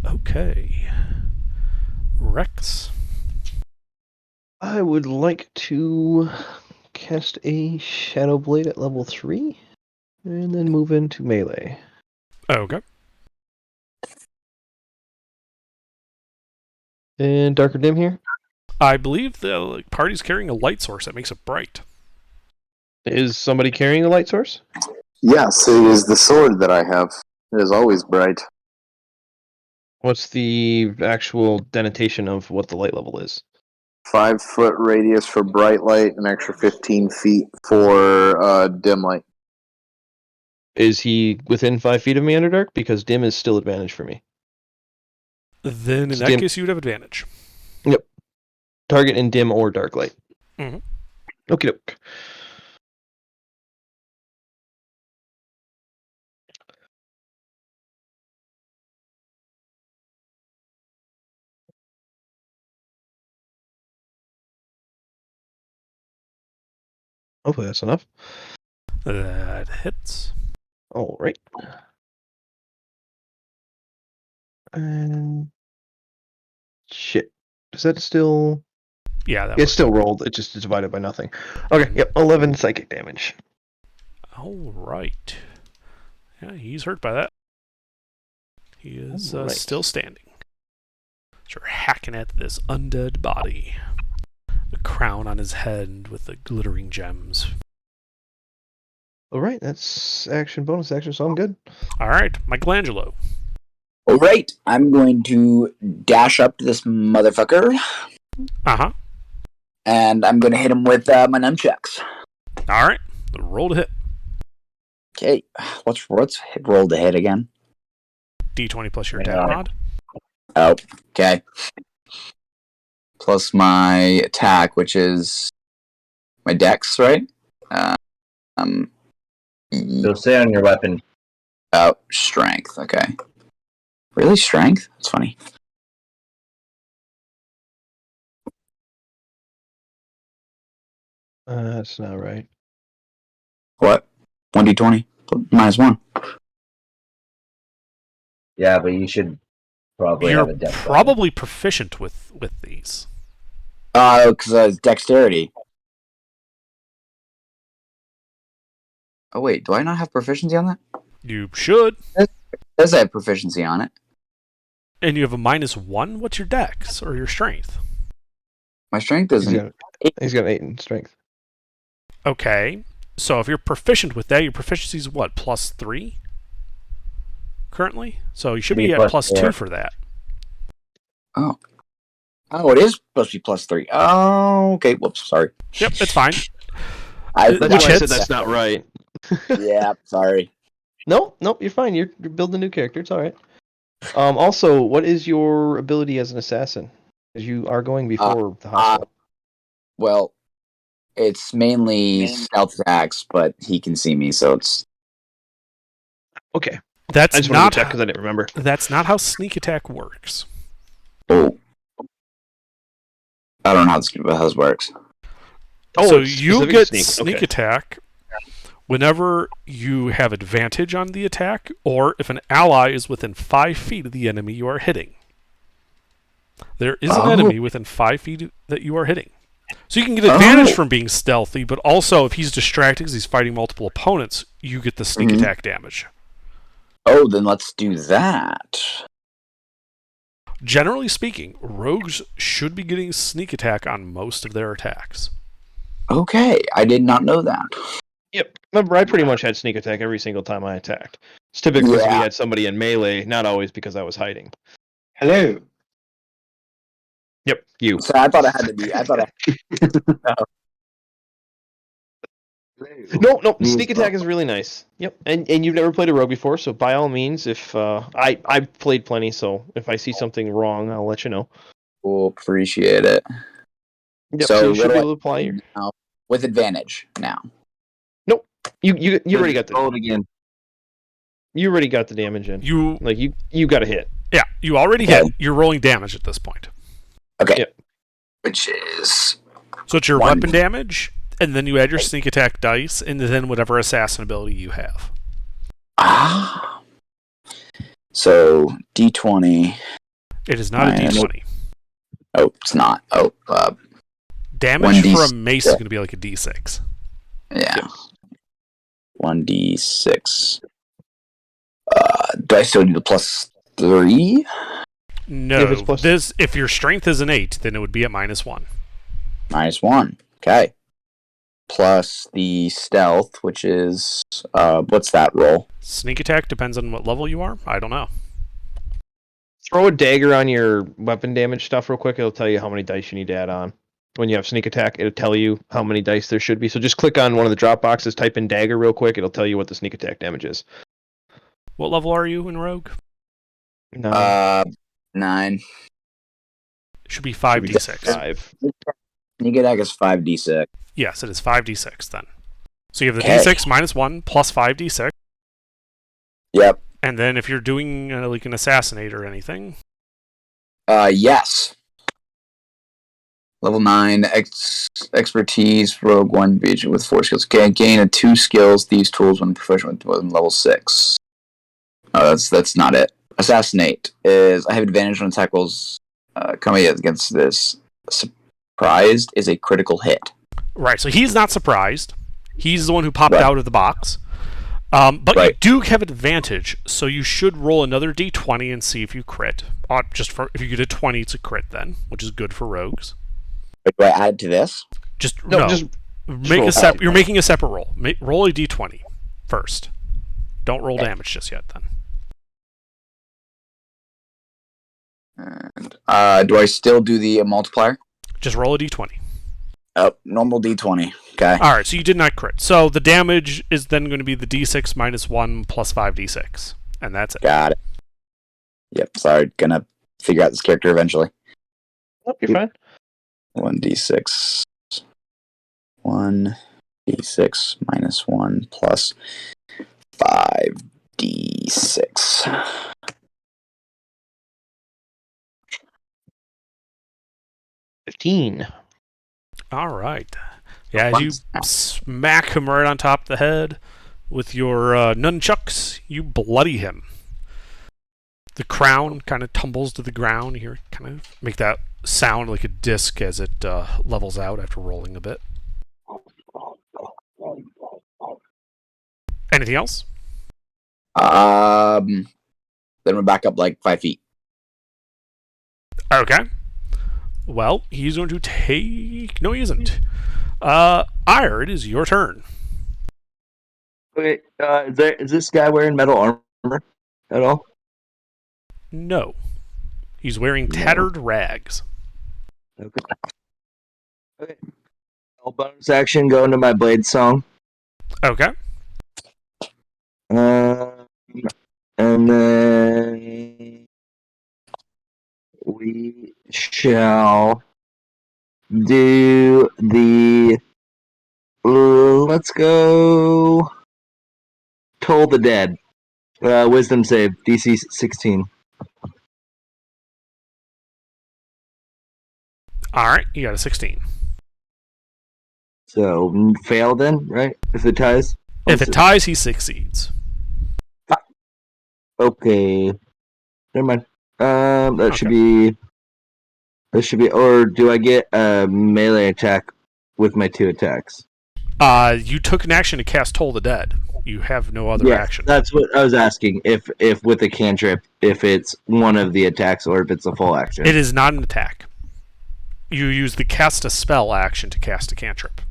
Okay. Rex. I would like to cast a Shadow Blade at level 3, and then move into melee. Okay. And Darker Dim here. I believe the party's carrying a light source that makes it bright. Is somebody carrying a light source? Yes, it is the sword that I have. It is always bright. What's the actual denotation of what the light level is? 5-foot radius for bright light, an extra 15 feet for dim light. Is he within 5 feet of me, Underdark? Because dim is still advantage for me. Then in It's that dim. case, you would have advantage. Yep. Target in dim or dark light. Mhm. Okie doke. Hopefully that's enough. That hits. All right. And shit. Is that still? Yeah, that It's works. still rolled. It just is divided by nothing. Okay. Yep. 11 psychic damage. All right. Yeah, he's hurt by that. He is All right. still standing. So you're hacking at this undead body. The crown on his head with the glittering gems. All right. That's action, bonus action. So I'm good. All right, Michelangelo. All right, I'm going to dash up to this motherfucker, Uh-huh. and I'm going to hit him with my nunchucks. All right, roll to hit. Okay, what's roll to hit again? D20 plus your Yeah. attack mod. Oh, okay. Plus my attack, which is my dex, right? Um, It'll say on your weapon. oh, strength. Okay. Really, strength? That's funny. That's not right. What? 1d20 -1. Yeah, but you should probably You're have a dex. probably proficient with these. Because it's dexterity. Oh wait, do I not have proficiency on that? You should. It says I have proficiency on it. And you have a -1? What's your dex or your strength? My strength He's isn't. got an 8 in strength. Okay. So if you're proficient with that, your proficiency is what? +3? Currently? So you should be at +2 for that. Oh, it is supposed to be +3. Oh, okay. Whoops, sorry. Yep, it's fine. That's Which why I said hits? that's not right. Yeah, sorry. Nope, you're fine. You're building a new character. It's all right. Also, what is your ability as an assassin? Because you are going before the hospital. Well, it's mainly stealth attacks, but he can see me, so it's Okay. I That's just wanted not to check because I didn't remember. that's not how sneak attack works. oh. I don't know how this works. Oh, So it's you specific get sneak. sneak Okay. attack whenever you have advantage on the attack, or if an ally is within 5 feet of the enemy you are hitting. There is an enemy within 5 feet that you are hitting. So you can get advantage from being stealthy, but also if he's distracted because he's fighting multiple opponents, you get the sneak attack damage. Oh, then let's do that. Generally speaking, rogues should be getting sneak attack on most of their attacks. Okay, I did not know that. Yep. Remember, I pretty much had sneak attack every single time I attacked. It's typically because we Yeah. had somebody in melee, not always because I was hiding. Hello. Yep, you. So I thought I had to be. I thought I. No, Me as sneak attack well. is really nice. Yep, and you've never played a rogue before, so by all means, if I've played plenty, so if I see something wrong, I'll let you know. Will appreciate it. Yep, So so you what should do be I able to apply your. now with advantage now. Nope, you already got Roll the it again. you already got the damage in. You Like you got a hit. Yeah, you already Okay. hit. You're rolling damage at this point. Okay. Yep. Which is So it's your One. weapon damage, and then you add your sneak attack dice, and then whatever assassin ability you have. So D20. It is not a Minus- d20. Oh, it's not. Oh, Damage 1d6. for a mace is going to be like a d6. yeah. 1d6. Do I still need the +3? No, If it's plus- if your strength is an 8, then it would be at -1. -1. Okay. Plus the stealth, which is what's that roll? Sneak attack depends on what level you are. I don't know. Throw a dagger on your weapon damage stuff real quick. It'll tell you how many dice you need to add on. When you have sneak attack, it'll tell you how many dice there should be. So just click on one of the drop boxes, type in dagger real quick. It'll tell you what the sneak attack damage is. What level are you in Rogue? No, 9. It should be should be 5d6. 5. Sneak attack is 5d6. Yes, it is 5d6 then. So you have the Okay. d6 -1 plus 5d6. Yep. And then if you're doing like an assassinate or anything, Yes. Level 9, expertise, rogue 1, beach with 4 skills. Okay, gain of 2 skills, these tools when proficient with level 6. Oh, that's not it. Assassinate is, I have advantage on attack rolls coming against this. Surprised is a critical hit. right? So he's not surprised. He's the one who popped Right. out of the box. But you Right. do have advantage, so you should roll another d20 and see if you crit. If you get a 20, it's a crit then, which is good for rogues. Wait, do I add to this? Just No, no. just Make roll a a You're making a separate roll. Roll a d20 first. Don't roll Okay. damage just yet. Then And do I still do the multiplier? just roll a d20. Oh, normal D20. Okay. All right. So you did not crit. So the damage is then going to be the d6 -1 plus 5d6, and that's it. Got it. Yep, sorry. Gonna figure out this character eventually. Oh, you're fine. 1d6. 1d6 minus 1 plus 5d6. 15. All right. Yeah, as you smack him right on top of the head with your nunchucks, you bloody him. The crown kind of tumbles to the ground. You hear it kind of make that sound like a disc as it levels out after rolling a bit. Anything else? Then we're back up like 5 feet. Okay. Well, he's going to take... No, he isn't. Ire, it is your turn. Okay, is this guy wearing metal armor at all? No. He's wearing tattered rags. Okay. Okay. I'll bonus action go into my blade song. Okay. And then we shall do the... let's go... Toll the Dead. Wisdom save, DC 16. Alright, you got a 16. So, fail then, right? If it ties? If it ties, he succeeds. Okay. Never mind. That should be... Or do I get a melee attack with my 2 attacks? You took an action to cast Toll the Dead. You have no other action. That's what I was asking. If with a cantrip, if it's one of the attacks or if it's a full action. It is not an attack. You use the cast a spell action to cast a cantrip.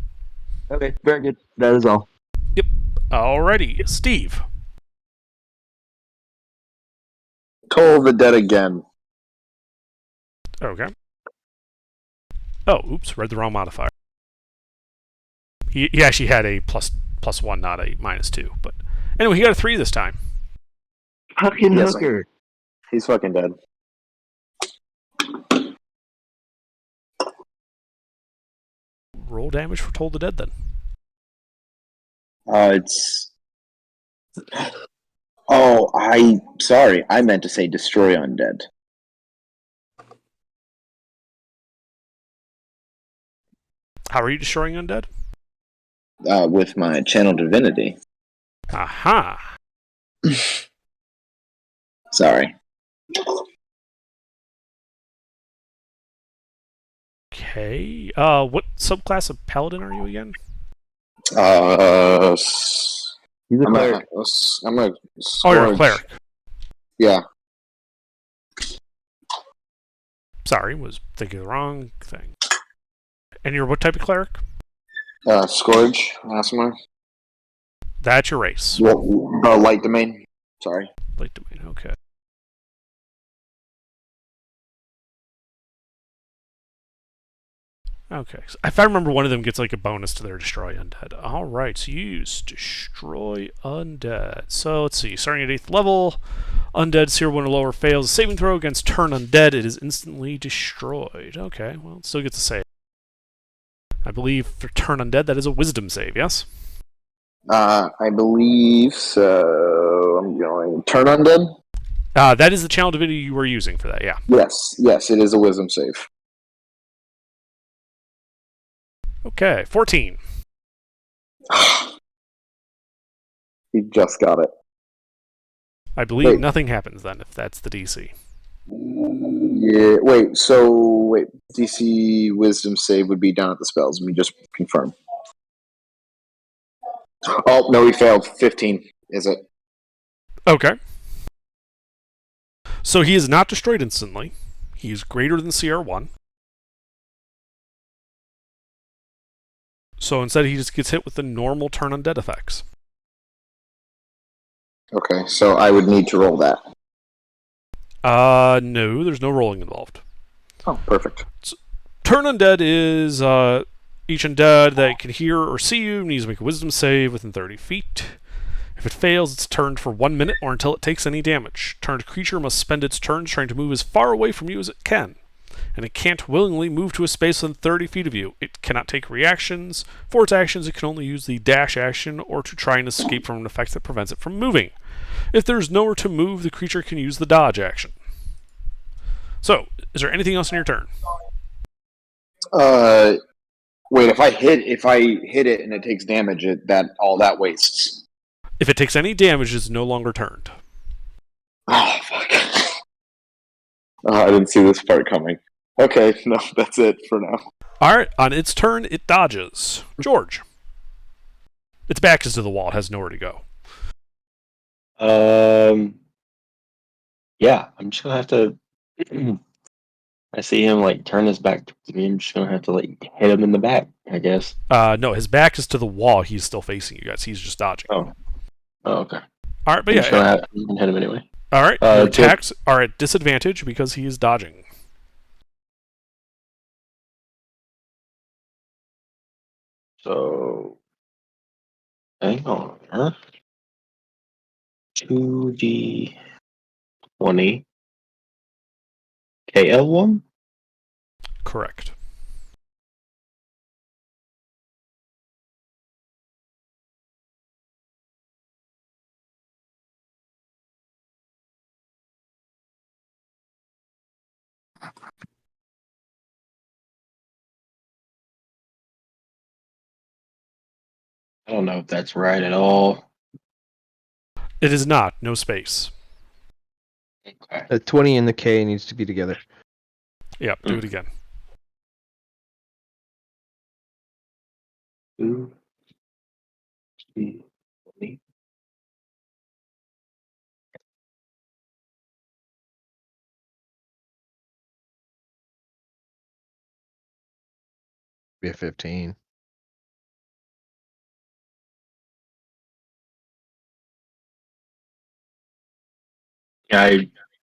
Okay, very good. That is all. Yep. Alrighty, Steve. Toll the Dead again. Okay. Oh, oops, read the wrong modifier. He actually had a plus 1, not a -2. But anyway, he got a 3 this time. Fucking Yes, hooker. He's fucking dead. Roll damage for Toll the Dead then. It's. Oh, sorry. I meant to say destroy undead. How are you destroying undead? With my channel divinity. Aha. Sorry. Okay. What subclass of paladin are you again? He's a I'm cleric. a Oh, you're a scourge. cleric. Yeah. Sorry, was thinking of the wrong thing. And you're what type of cleric? Scourge, Asimar. That's your race. Light domain. Sorry. Light domain, okay. Okay. So if I remember, one of them gets like a bonus to their destroy undead. Alright, so you use destroy undead. So let's see, starting at 8th level, undead Seer 1 or lower fails a saving throw against turn undead, it is instantly destroyed. Okay, well, it still gets a save. I believe for turn undead, that is a wisdom save, yes? I believe so. I'm going turn undead. That is the channel divinity you were using for that, yeah. Yes, it is a wisdom save. Okay, 14. He just got it. I believe Wait. nothing happens then, if that's the DC. Yeah. Wait. DC wisdom save would be down at the spells. Let me just confirm. Oh no, he failed. 15. Is it? Okay. So he is not destroyed instantly. He is greater than CR1. So instead he just gets hit with the normal turn undead effects. Okay, so I would need to roll that. No, there's no rolling involved. Oh, perfect. Turn undead is each undead that can hear or see you needs to make a wisdom save within 30 feet. If it fails, it's turned for 1 minute or until it takes any damage. Turned creature must spend its turn trying to move as far away from you as it can. And it can't willingly move to a space within 30 feet of you. It cannot take reactions. For its actions, it can only use the dash action or to try and escape from an effect that prevents it from moving. If there's nowhere to move, the creature can use the dodge action. So, is there anything else in your turn? Wait. If I hit it and it takes damage, that wastes. If it takes any damage, it's no longer turned. Oh fuck! I didn't see this part coming. Okay, no, that's it for now. Alright, on its turn, it dodges. George. Its back is to the wall. It has nowhere to go. Yeah, I'm just gonna have to. I see him like turn his back to me. I'm just gonna have to like hit him in the back, I guess. No, his back is to the wall. He's still facing you guys. He's just dodging. Oh, okay. Alright, but I'm just yeah. gonna hit him anyway. Alright, your attacks are at disadvantage because he is dodging. So, hang on. 2d20 KL1? Correct. I don't know if that's right at all. It is not. No space. Okay. The 20 and the K needs to be together. Yep, do it again. 2, 3, 20. Be a 15.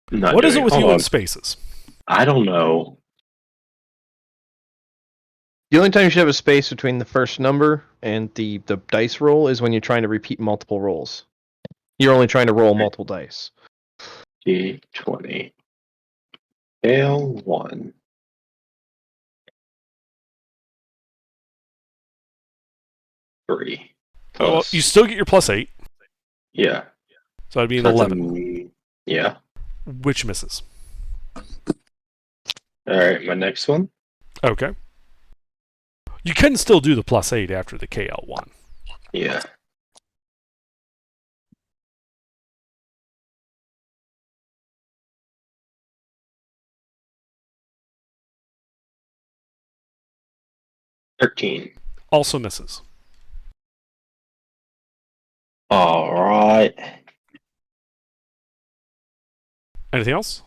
What is it with you in spaces? I don't know. The only time you should have a space between the first number and the dice roll is when you're trying to repeat multiple rolls. You're only trying to roll multiple dice. D20. L1. 3. Oh, well, you still get your +8. Yeah. So that'd be an That's 11. Yeah. Which misses. Alright, my next one. Okay. You can still do the +8 after the KL1. Yeah. $13. Also misses. Alright. Anything else?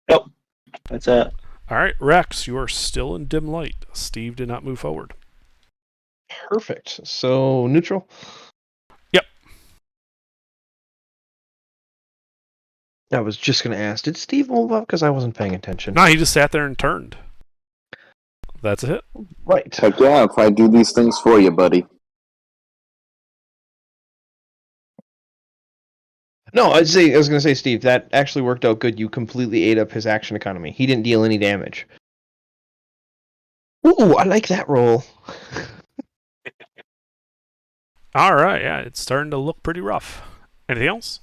Nope. That's it. Alright, Rex, you are still in dim light. Steve did not move forward. Perfect. So, neutral? Yep. I was just going to ask, did Steve move up? Because I wasn't paying attention. No, he just sat there and turned. That's a hit. Right. Heck yeah, if I do these things for you, buddy. No, I was going to say, Steve, that actually worked out good. You completely ate up his action economy. He didn't deal any damage. Ooh, I like that roll. Alright, yeah, it's starting to look pretty rough. Anything else?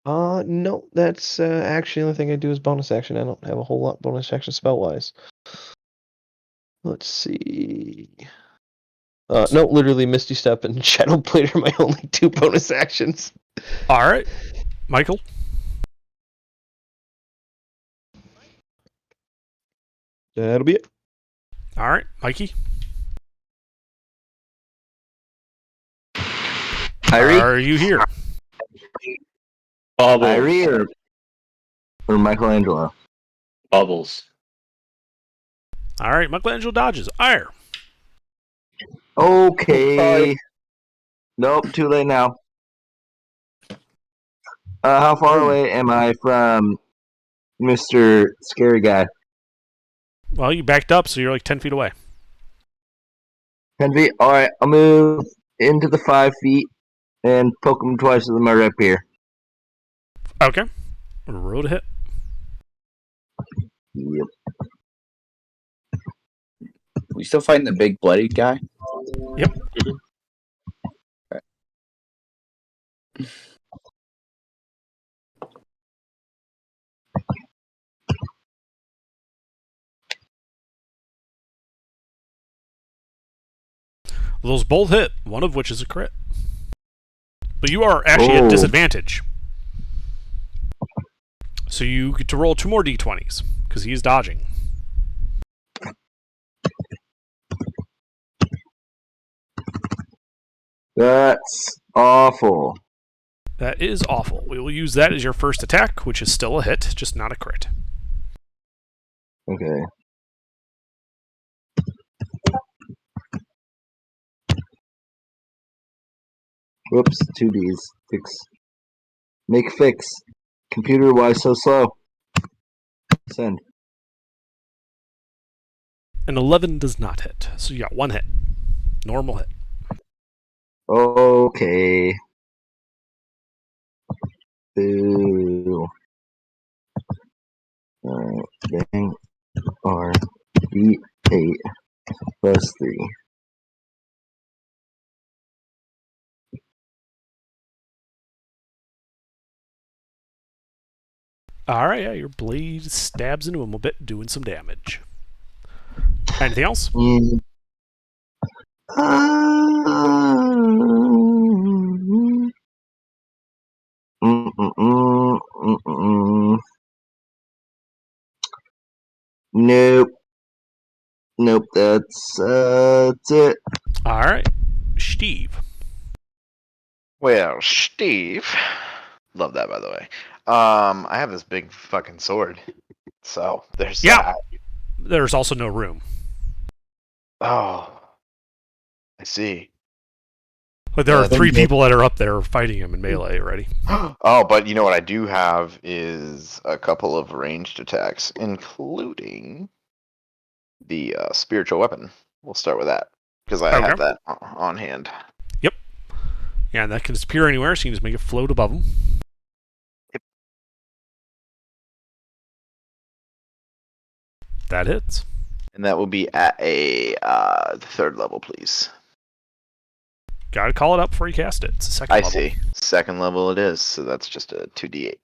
No, that's actually the only thing I do is bonus action. I don't have a whole lot bonus action spell-wise. Let's see. No, literally Misty Step and Shadow Blade are my only 2 bonus actions. Alright. Michael? That'll be it. Alright, Mikey? Irie? Are you here? Bubbles. Irie or Michelangelo? Bubbles. Alright, Michelangelo dodges. Ire. Okay. Nope, too late now. How far away am I from Mr. Scary Guy? Well, you backed up, so you're like 10 feet away. 10 feet. All right, I'll move into the 5 feet and poke him twice with my rapier. Okay. Roll to hit. Yep. We still fighting the big bloody guy? Yep. Those both hit, one of which is a crit. But you are actually at disadvantage. So you get to roll 2 more d20s, because he's dodging. That's awful. That is awful. We will use that as your first attack, which is still a hit, just not a crit. Okay. Whoops, 2Ds. Fix. Make fix. Computer, why so slow? Send. An 11 does not hit, so you got 1 hit. Normal hit. Okay. Boo. Alright, bang. R. D8 plus 3. Alright, yeah, your blade stabs into him a bit, doing some damage. Anything else? Mm. Nope. Nope, that's it. Alright. Steve. Well, Steve, love that by the way. I have this big fucking sword, so there's Yeah. that. There's also no room. Oh, I see. But there are Then 3 you- people that are up there fighting him in melee already. Oh, but you know what I do have is a couple of ranged attacks, including the spiritual weapon. We'll start with that because I Okay. have that on hand. Yeah, and that can disappear anywhere, so you can just make it float above him. Yep. That hits. And that will be at a the 3rd level, please. Gotta call it up before you cast it. It's a 2nd I level. see. 2nd level it is, so that's just a 2d8,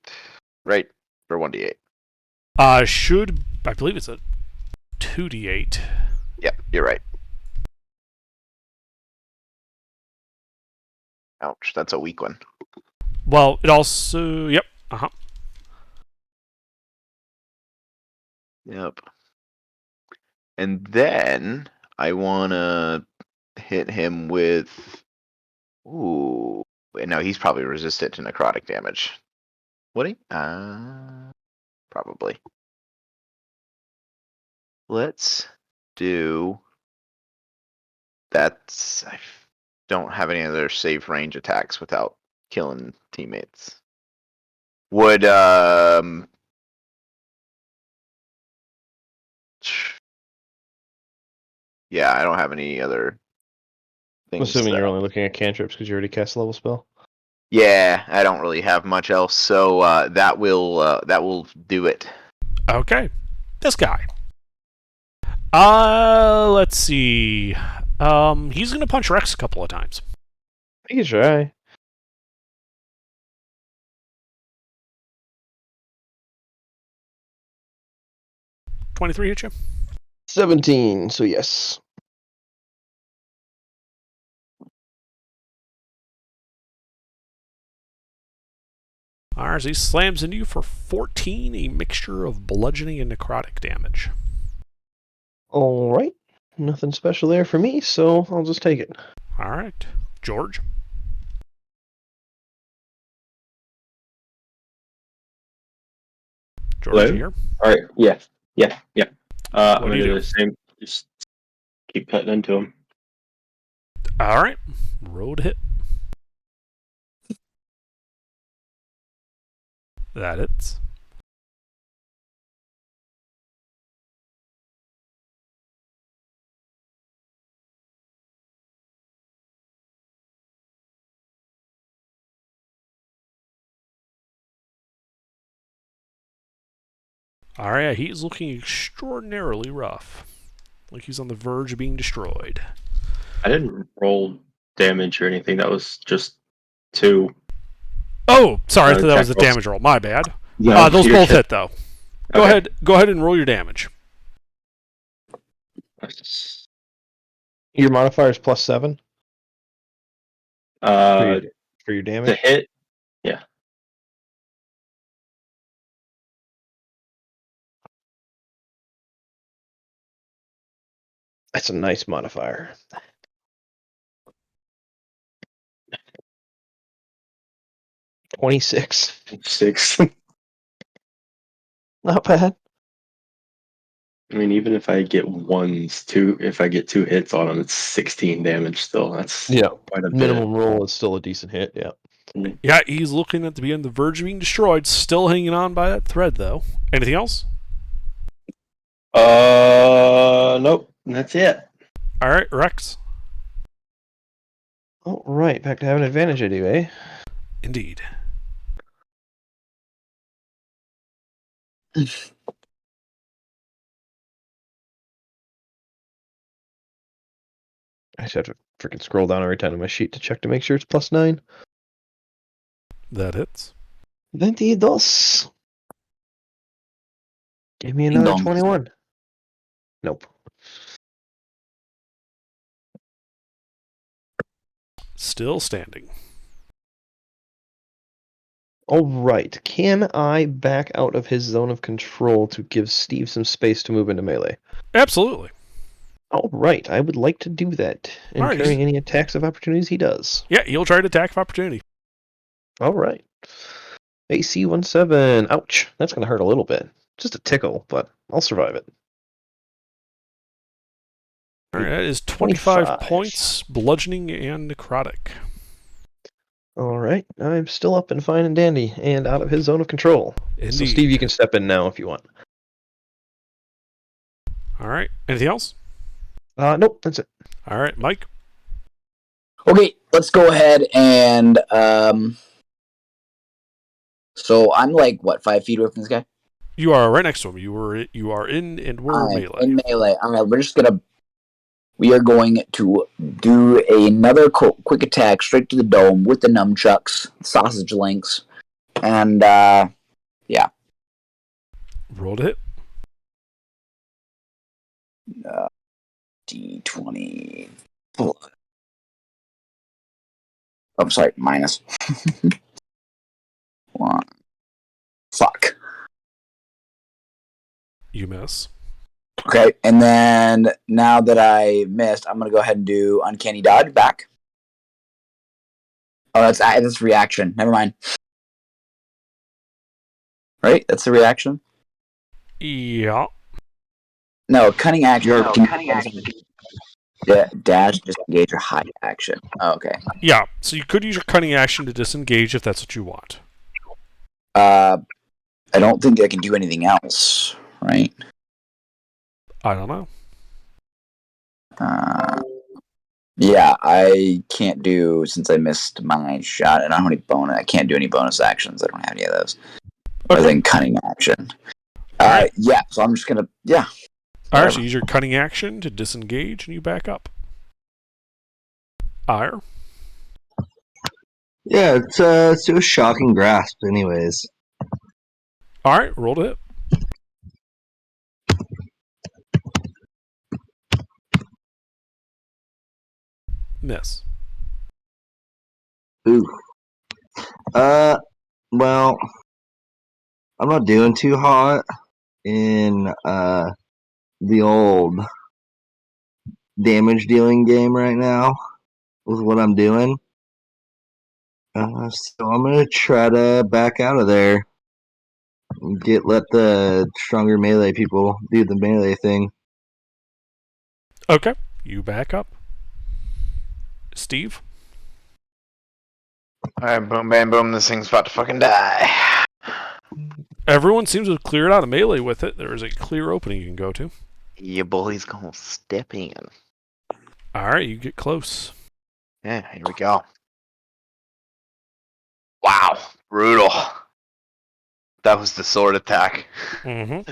right? Or 1d8. I believe it's a 2d8. Yep, you're right. Ouch, that's a weak one. Well, it also, yep, Yep. And then I wanna hit him with. Ooh. No, he's probably resistant to necrotic damage. Would he? Probably. Let's do. That's. I don't have any other safe range attacks without killing teammates. Would yeah, I don't have any other I'm things. assuming you're only looking at cantrips because you already cast a level spell. Yeah, I don't really have much else, so that will do it. okay. This guy. Let's see. He's gonna punch Rex a couple of times. You can try. 23 hit you. 17, so yes. Alright, so he slams into you for 14, a mixture of bludgeoning and necrotic damage. Alright. Nothing special there for me, so I'll just take it. Alright. George? George, Hello? you here? All right. Yeah. I'm What do gonna you do do? the same. Just keep cutting into him. Alright. Road hit. That hits. Alright, he's looking extraordinarily rough. Like he's on the verge of being destroyed. I didn't roll damage or anything. That was just 2. Oh, sorry, I thought that Attack was the rolls. damage roll. My bad. No, Those you're both good. hit, though. Go Okay. ahead. Go ahead and roll your damage. Your modifier is +7 Uh, for your to damage. hit, yeah. That's a nice modifier. 26. 6. Not bad. I mean, even if I get if I get 2 hits on him, it's 16 damage still. That's Yeah. quite a Minimum roll is still a decent hit. Yeah. bit. Yeah, he's looking at to be on the verge of being destroyed. Still hanging on by that thread, though. Anything else? Nope. That's it. Alright, Rex. All right, back to having advantage, I do, eh? Indeed. I just have to freaking scroll down every time on my sheet to check to make sure it's +9. That hits. 22. Give me another dong. 21. Nope. Still standing. All right. Can I back out of his zone of control to give Steve some space to move into melee? Absolutely. All right. I would like to do that, All right, incurring any attacks of opportunities he does. Yeah, he'll try to attack of opportunity. All right. AC 17. Ouch. That's going to hurt a little bit. Just a tickle, but I'll survive it. Alright, that is 25 25. points, bludgeoning and necrotic. All right. I'm still up and fine and dandy and out of his zone of control. Indeed. So, Steve, you can step in now if you want. Alright, anything else? Nope. That's it. Alright, Mike. Okay, let's go ahead and so I'm like what 5 feet away from this guy. You are right next to him. You are in and we're I'm melee. in melee. All right, we are going to do another quick attack straight to the dome with the nunchucks, sausage links, and yeah. Roll to hit. D20. I'm sorry, minus. 1. Fuck. You miss. Okay, and then now that I missed, I'm gonna go ahead and do Uncanny Dodge back. Oh, that's reaction. Never mind. Right? That's the reaction? Yeah. No, cunning action. Your Cunning action. Yeah, dash, disengage, or hide action. Oh, okay. Yeah, so you could use your cunning action to disengage if that's what you want. I don't think I can do anything else, right? I don't know. Yeah, I can't do, since I missed my shot, and I don't have any bonus. I can't do any bonus actions. I don't have any of those. Other than cunning action. Alright. Yeah, so I'm just gonna, yeah. Alright, so use your cunning action to disengage and you back up. Ire. Yeah, let's do a shocking grasp, anyways. Alright, roll to hit. Miss. Ooh. Well, I'm not doing too hot in the old damage dealing game right now with what I'm doing. So I'm gonna try to back out of there. Let the stronger melee people do the melee thing. Okay, you back up. Steve? Alright, boom, bam, boom. This thing's about to fucking die. Everyone seems to have cleared out a melee with it. There is a clear opening you can go to. Your boy's gonna step in. Alright, you get close. Yeah, here we go. Wow, brutal. That was the sword attack. Mm-hmm.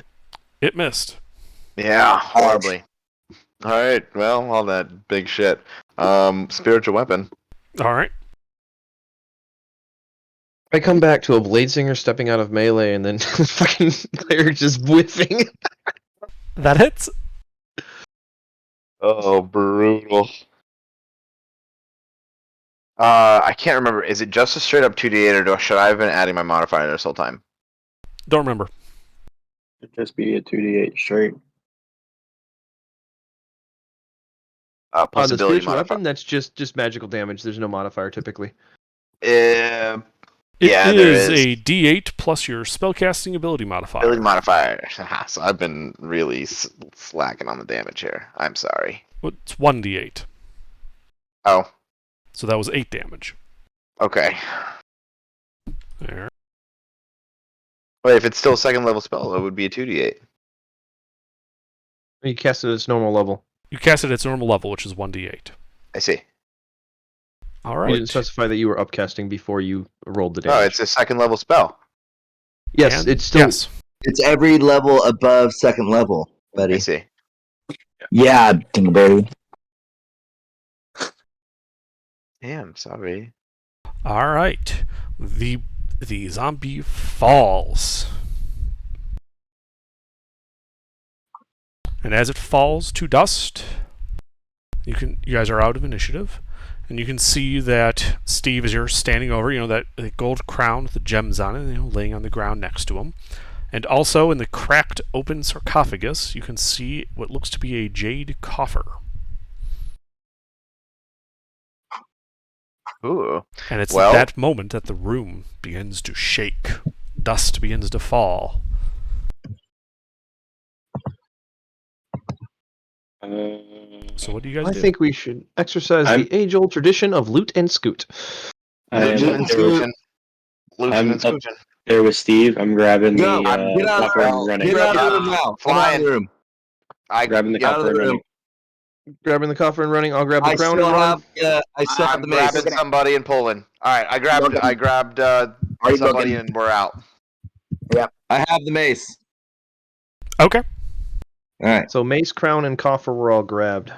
It missed. Yeah, horribly. All right. Well, all that big shit. Spiritual weapon. All right. I come back to a blade singer stepping out of melee, and then fucking cleric just whiffing. That hits. Oh, brutal. I can't remember. Is it just a straight up 2d8, or should I have been adding my modifier this whole time? Don't remember. It'd just be a 2d8 straight. Plus The ability spiritual modifier. weapon, that's just magical damage. There's no modifier typically. It Yeah, there is is. a D8 plus your spellcasting ability modifier. Ability modifier. So I've been really slacking on the damage here. I'm sorry. Well, it's 1d8. Oh, So that was 8 damage. okay. There. Wait, if it's still a second level spell, it would be a 2d8. You cast it at its normal level. You cast it at its normal level, which is 1d8. I see. All You right. didn't specify that you were upcasting before you rolled the No, damage. it's a second level spell. Yes, And- it's still. Yes. It's every level above second level, I buddy. see. Yeah, Dingleberry. Damn, sorry. All right. The zombie falls. And as it falls to dust, you guys are out of initiative. And you can see that Steve, as you're standing over, that gold crown with the gems on it, laying on the ground next to him. And also in the cracked open sarcophagus, you can see what looks to be a jade coffer. Ooh. And it's Well- at that moment that the room begins to shake. Dust begins to fall. So what do you guys I do? think we should exercise I'm- the age-old tradition of loot and scoot. I am Lootin' up and there with, scootin'. Lootin' I'm and up- scootin'. there with Steve. I'm grabbing Go. the Get out of copper the and room. running. Get out of the Yeah. room now. Get out of Flying. the room. Grabbing the Get out copper of and the room. running. Grabbing the coffer and running. I'll grab the I crown still and run. have. I still have I'm the mace. grabbing somebody and pulling. All right, I grabbed Are you somebody looking? and we're out. I have the mace. Okay. All right. So mace, crown, and coffer were all grabbed.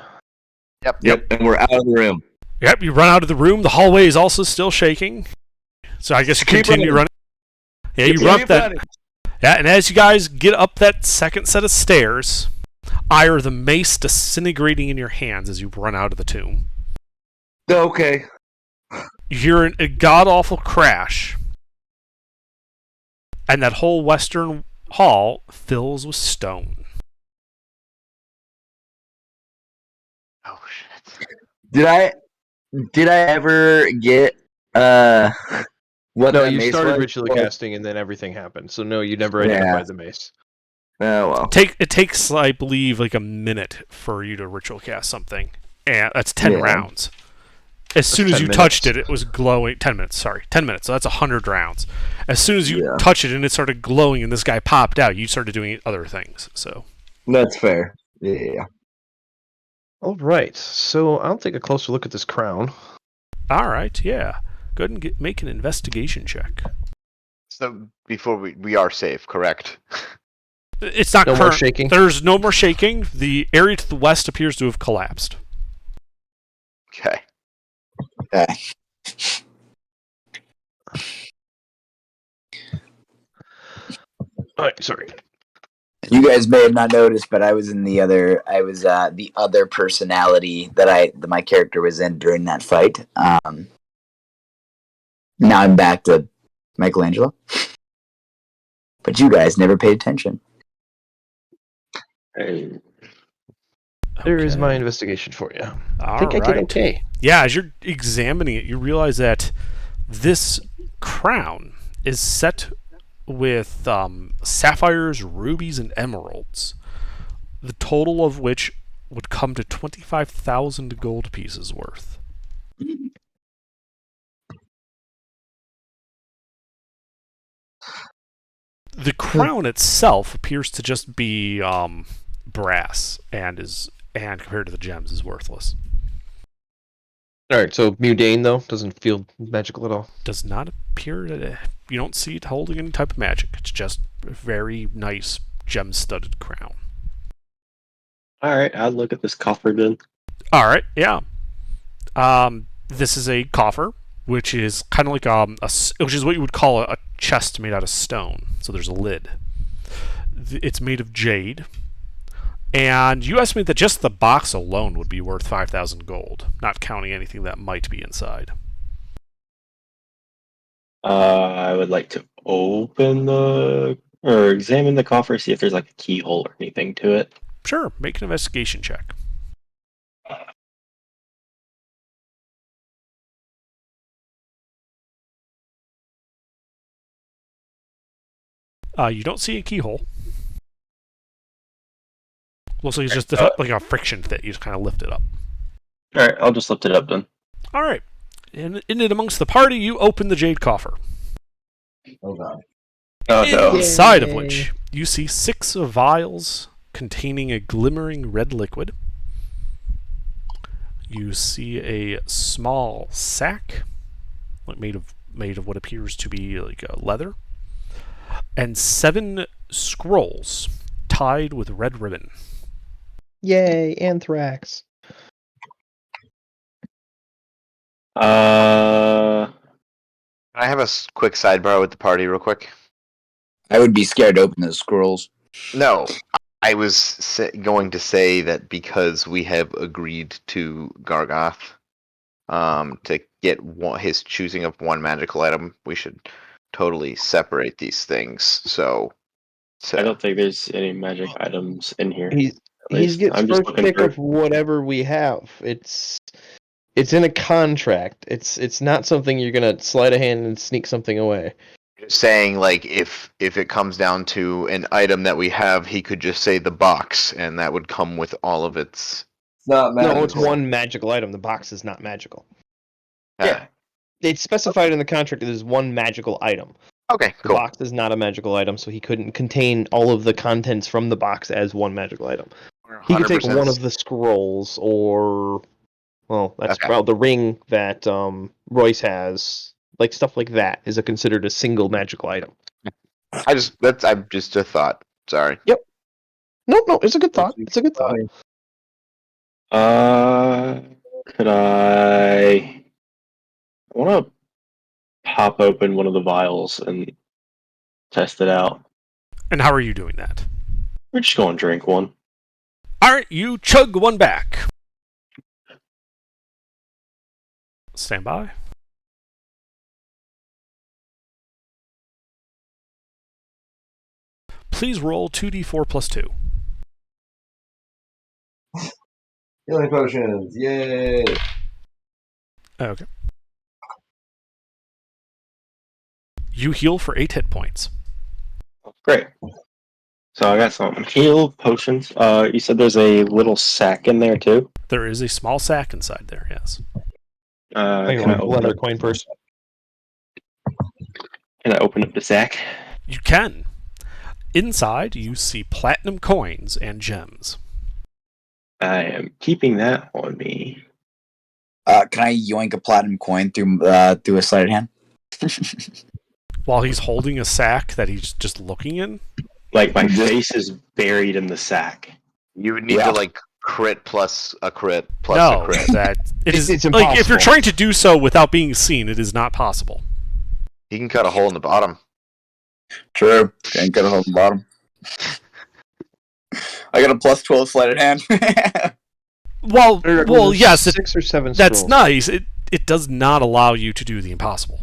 Yep. And we're out of the room. Yep, you run out of the room. The hallway is also still shaking. So I guess you Keep continue running. Yeah, you run up that. running. Yeah, and as you guys get up that second set of stairs, ire the mace disintegrating in your hands as you run out of the tomb. Okay. You hear a god-awful crash, and that whole western hall fills with stone. Oh shit. Did I ever get what No, that you mace started was? ritually casting, and then everything happened. So no, you never Yeah. identified the mace. Oh well. It takes, I believe, like a minute for you to ritual cast something, and that's 10 Yeah. rounds. As soon as 10 you minutes. touched it, it was glowing. 10 minutes, sorry. 10 minutes, so that's 100 rounds. As soon as you Yeah. touched it and it started glowing and this guy popped out, you started doing other things. So, That's fair. Yeah. All right, so I'll take a closer look at this crown. all right, yeah. Go ahead and make an investigation check. So before we are safe, correct? It's not No more current. shaking? There's no more shaking. The area to the west appears to have collapsed. Okay. Okay. All right, sorry. You guys may have not noticed, but I was in the other. I was the other personality that my character was in during that fight. Now I'm back to Michelangelo, but you guys never paid attention. Hey, There is Okay. my investigation for you. I All think I did right. okay. Yeah, as you're examining it, you realize that this crown is set with sapphires, rubies, and emeralds, the total of which would come to 25,000 gold pieces worth. The crown itself appears to just be brass and compared to the gems is worthless. All right, so mundane though doesn't feel magical at all. Does not appear to. You don't see it holding any type of magic. It's just a very nice gem-studded crown. All right, I'll look at this coffer then. All right, yeah. This is a coffer, which is kind of like which is what you would call a chest made out of stone. So there's a lid. It's made of jade, and you estimate that just the box alone would be worth 5,000 gold, not counting anything that might be inside. I would like to examine the coffer, see if there's like a keyhole or anything to it. Sure, make an investigation check. You don't see a keyhole. Looks like it's just like a friction fit. You just kind of lift it up. All right, I'll just lift it up then. All right. And in it amongst the party, you open the jade coffer. Oh god. Oh no! Inside of which you see 6 vials containing a glimmering red liquid. You see a small sack, like made of what appears to be like leather, and 7 scrolls tied with red ribbon. Yay, anthrax. Can I have a quick sidebar with the party real quick? I would be scared to open those scrolls. No, I was going to say that because we have agreed to Gargoth to get his choosing of one magical item, we should totally separate these things. So I don't think there's any magic items in here. He least. gets I'm just first looking pick for- of whatever we have. It's in a contract. It's not something you're gonna sleight of hand and sneak something away. saying like if it comes down to an item that we have, he could just say the box, and that would come with all of its. It's not magical. No, it's one magical item. The box is not magical. Yeah. It's specified in the contract that there's one magical item. Okay. The Cool. box is not a magical item, so he couldn't contain all of the contents from the box as one magical item. He could take 100% one of the scrolls, or that's Okay. well, the ring that Royce has, like stuff like that, is considered a single magical item. I'm just a thought. Sorry. No, it's a good thought. It's a good thought. Could I want to pop open one of the vials and test it out. And how are you doing that? We're just going to drink one. All right, you chug one back. Stand by. Please roll 2d4 plus 2. Healing potions, yay! Okay. You heal for 8 hit points. Great. So I got some heal potions. You said there's a little sack in there too. There is a small sack inside there, yes. Can I open Leather up- coin purse. Can I open up the sack? You can. Inside, you see platinum coins and gems. I am keeping that on me. Can I yoink a platinum coin through a sleight of hand? While he's holding a sack that he's just looking in. Like my face is buried in the sack. You would need Yeah. to like crit plus a crit plus No, a crit. that it is It's like if you're impossible. trying to do so without being seen, it is not possible. He can cut a hole in the bottom. True. Can't get a hold of the bottom. I got a plus 12 sleight of hand. Well, yes, 6 or 7 that's scrolls. nice. It does not allow you to do the impossible.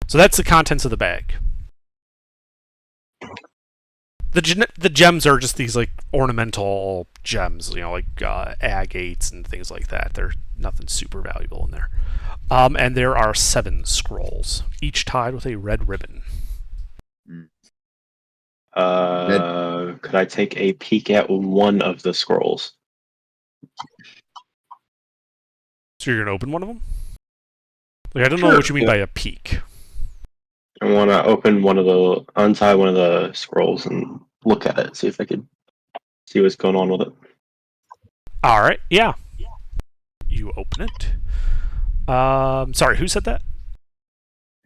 So that's the contents of the bag. The gems are just these like ornamental gems, like agates and things like that. They're nothing super valuable in there. And there are 7 scrolls, each tied with a red ribbon. Could I take a peek at one of the scrolls? So you're gonna open one of them? Like I don't know what you mean by a peek. I want to untie one of the scrolls and look at it, see if I could see what's going on with it. All right, yeah. You open it. Sorry, who said that?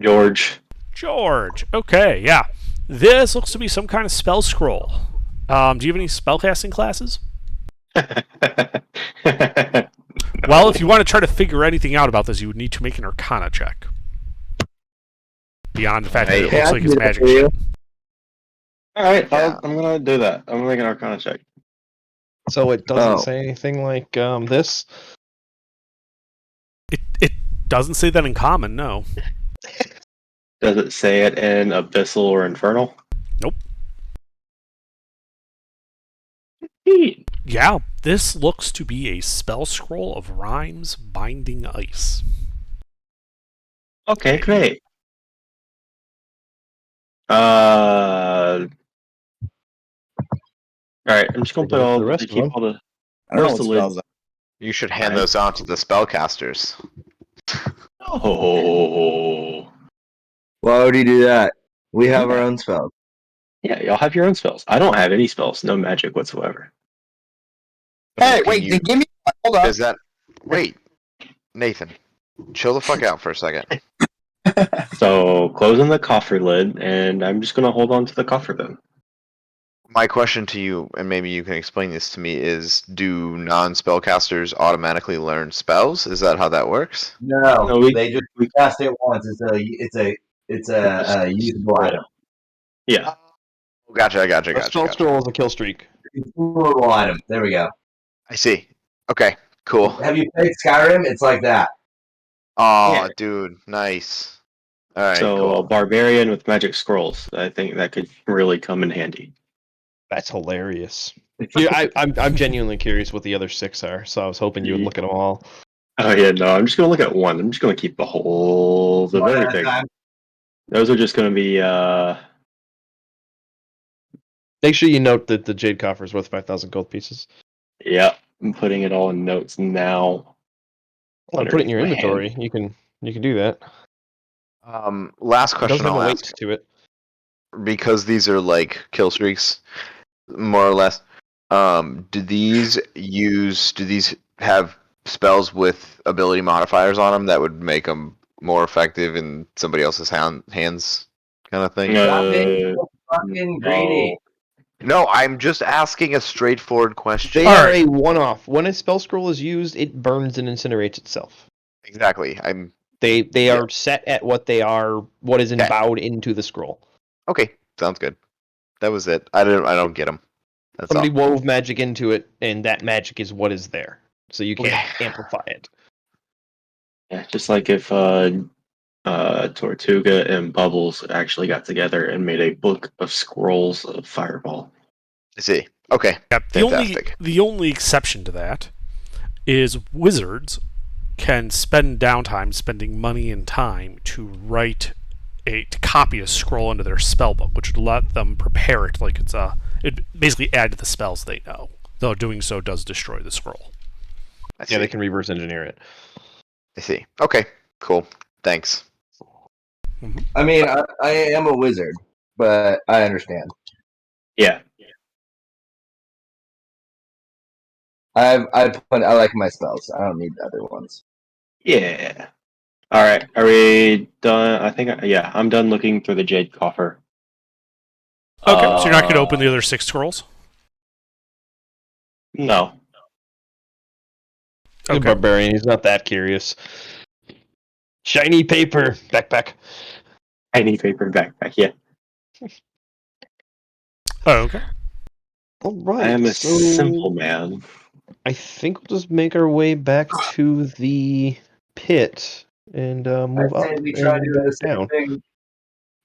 George. George. Okay, yeah. This looks to be some kind of spell scroll. Do you have any spellcasting classes? Well, if you want to try to figure anything out about this, you would need to make an Arcana check. Beyond the fact that it Hey, looks I like can it's do that magic for you. shit. All right, Yeah. I'm gonna do that. I'm gonna make an Arcana check. So it doesn't Oh. say anything like this. It doesn't say that in common, no. Does it say it in Abyssal or Infernal? Nope. Neat. Yeah, this looks to be a spell scroll of rhymes binding ice. Okay, great. All right, I'm just gonna put all The rest of keep them. all the I don't know rest what of the spells. You should hand Right. those out to the spellcasters. Oh, Why would you do that? We have our Yeah. own spells. yeah, y'all have your own spells. I don't have any spells, no magic whatsoever. Hey, Can wait, you- then give me. Hold up. Is that? Wait, Nathan, chill the fuck out for a second. So closing the coffer lid, and I'm just gonna hold on to the coffer then. My question to you, and maybe you can explain this to me, is: do non-spellcasters automatically learn spells? Is that how that works? No, No, we- they just cast it once. It's a usable Right. item. Yeah. Gotcha. A spell scroll is a kill streak. It's a usable item. There we go. I see. Okay, cool. Have you played Skyrim? It's like that. Oh, Yeah. dude, nice. All right, So a cool. barbarian with magic scrolls, I think that could really come in handy. That's hilarious. Yeah, I'm genuinely curious what the other 6 are, so I was hoping you would look at them all. Oh yeah, no, I'm just gonna look at one. I'm just gonna keep the whole of One at a everything. time. Those are just gonna be Make sure you note that the Jade Coffer is worth 5,000 gold pieces. yeah, I'm putting it all in notes now. Well, put it in your Underneath my hand. inventory. You can do that. Last It question doesn't have I'll a weight ask, to it. because these are like kill streaks, more or less. Do these have spells with ability modifiers on them that would make them more effective in somebody else's hands, kind of thing? Stop being Uh, so fucking no. greedy. No, I'm just asking a straightforward question. They All are right. a one-off. When a spell scroll is used, it burns and incinerates itself. Exactly. They Yeah. are set at what they are, what is Okay. embowed into the scroll. Okay, sounds good. That was it. I don't get them. That's Somebody all. wove magic into it, and that magic is what is there. So you can't Okay. amplify it. Yeah, just like if Tortuga and Bubbles actually got together and made a book of scrolls of Fireball. I see. Okay. Yeah, Fantastic. the only exception to that is wizards can spend downtime spending money and time to copy a scroll into their spell book, which would let them prepare it like it basically add to the spells they know. Though doing so does destroy the scroll. I see. Yeah, they can reverse engineer it. I see. Okay. Cool. Thanks. I mean, I am a wizard, but I understand. Yeah. I like my spells. I don't need other ones. Yeah. All right. Are we done? I think. Yeah, I'm done looking through the jade coffer. Okay, so you're not going to open the other 6 scrolls? No. He's a barbarian. He's not that curious. Shiny paper backpack. Tiny paper backpack. Yeah. Oh, okay. All right. I am a so simple man. I think we'll just make our way back to the pit and move up We try and doing back the same down. thing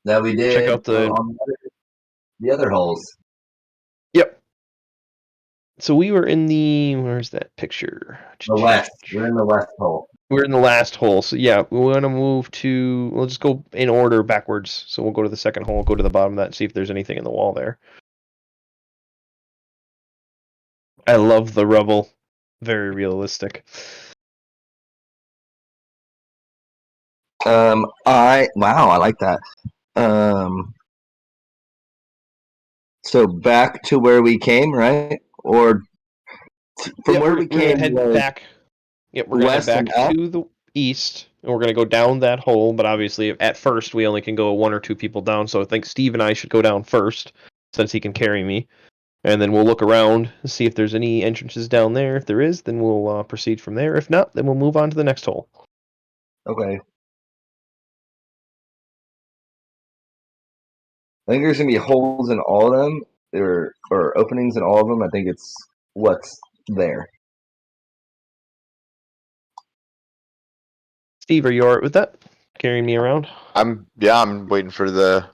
that we did Check out the- on the other holes. Yep. So we were in the where's that picture? The west. We're in the west hole. We're in the last hole. So yeah, we want to move to. We'll just go in order backwards. So we'll go to the second hole. Go to the bottom of that and see if there's anything in the wall there. I love the rubble. Very realistic. I like that. So back to where we came, right? Or from Yeah, where we're we gonna came? head back. Yep, we're gonna head west back and up? to the east, and we're gonna go down that hole. But obviously, at first, we only can go 1 or 2 people down. So I think Steve and I should go down first, since he can carry me. And then we'll look around and see if there's any entrances down there. If there is, then we'll proceed from there. If not, then we'll move on to the next hole. Okay. I think there's gonna be holes in all of them, or openings in all of them. I think it's what's there. Steve, are you alright with that? Carrying me around? I'm waiting for the.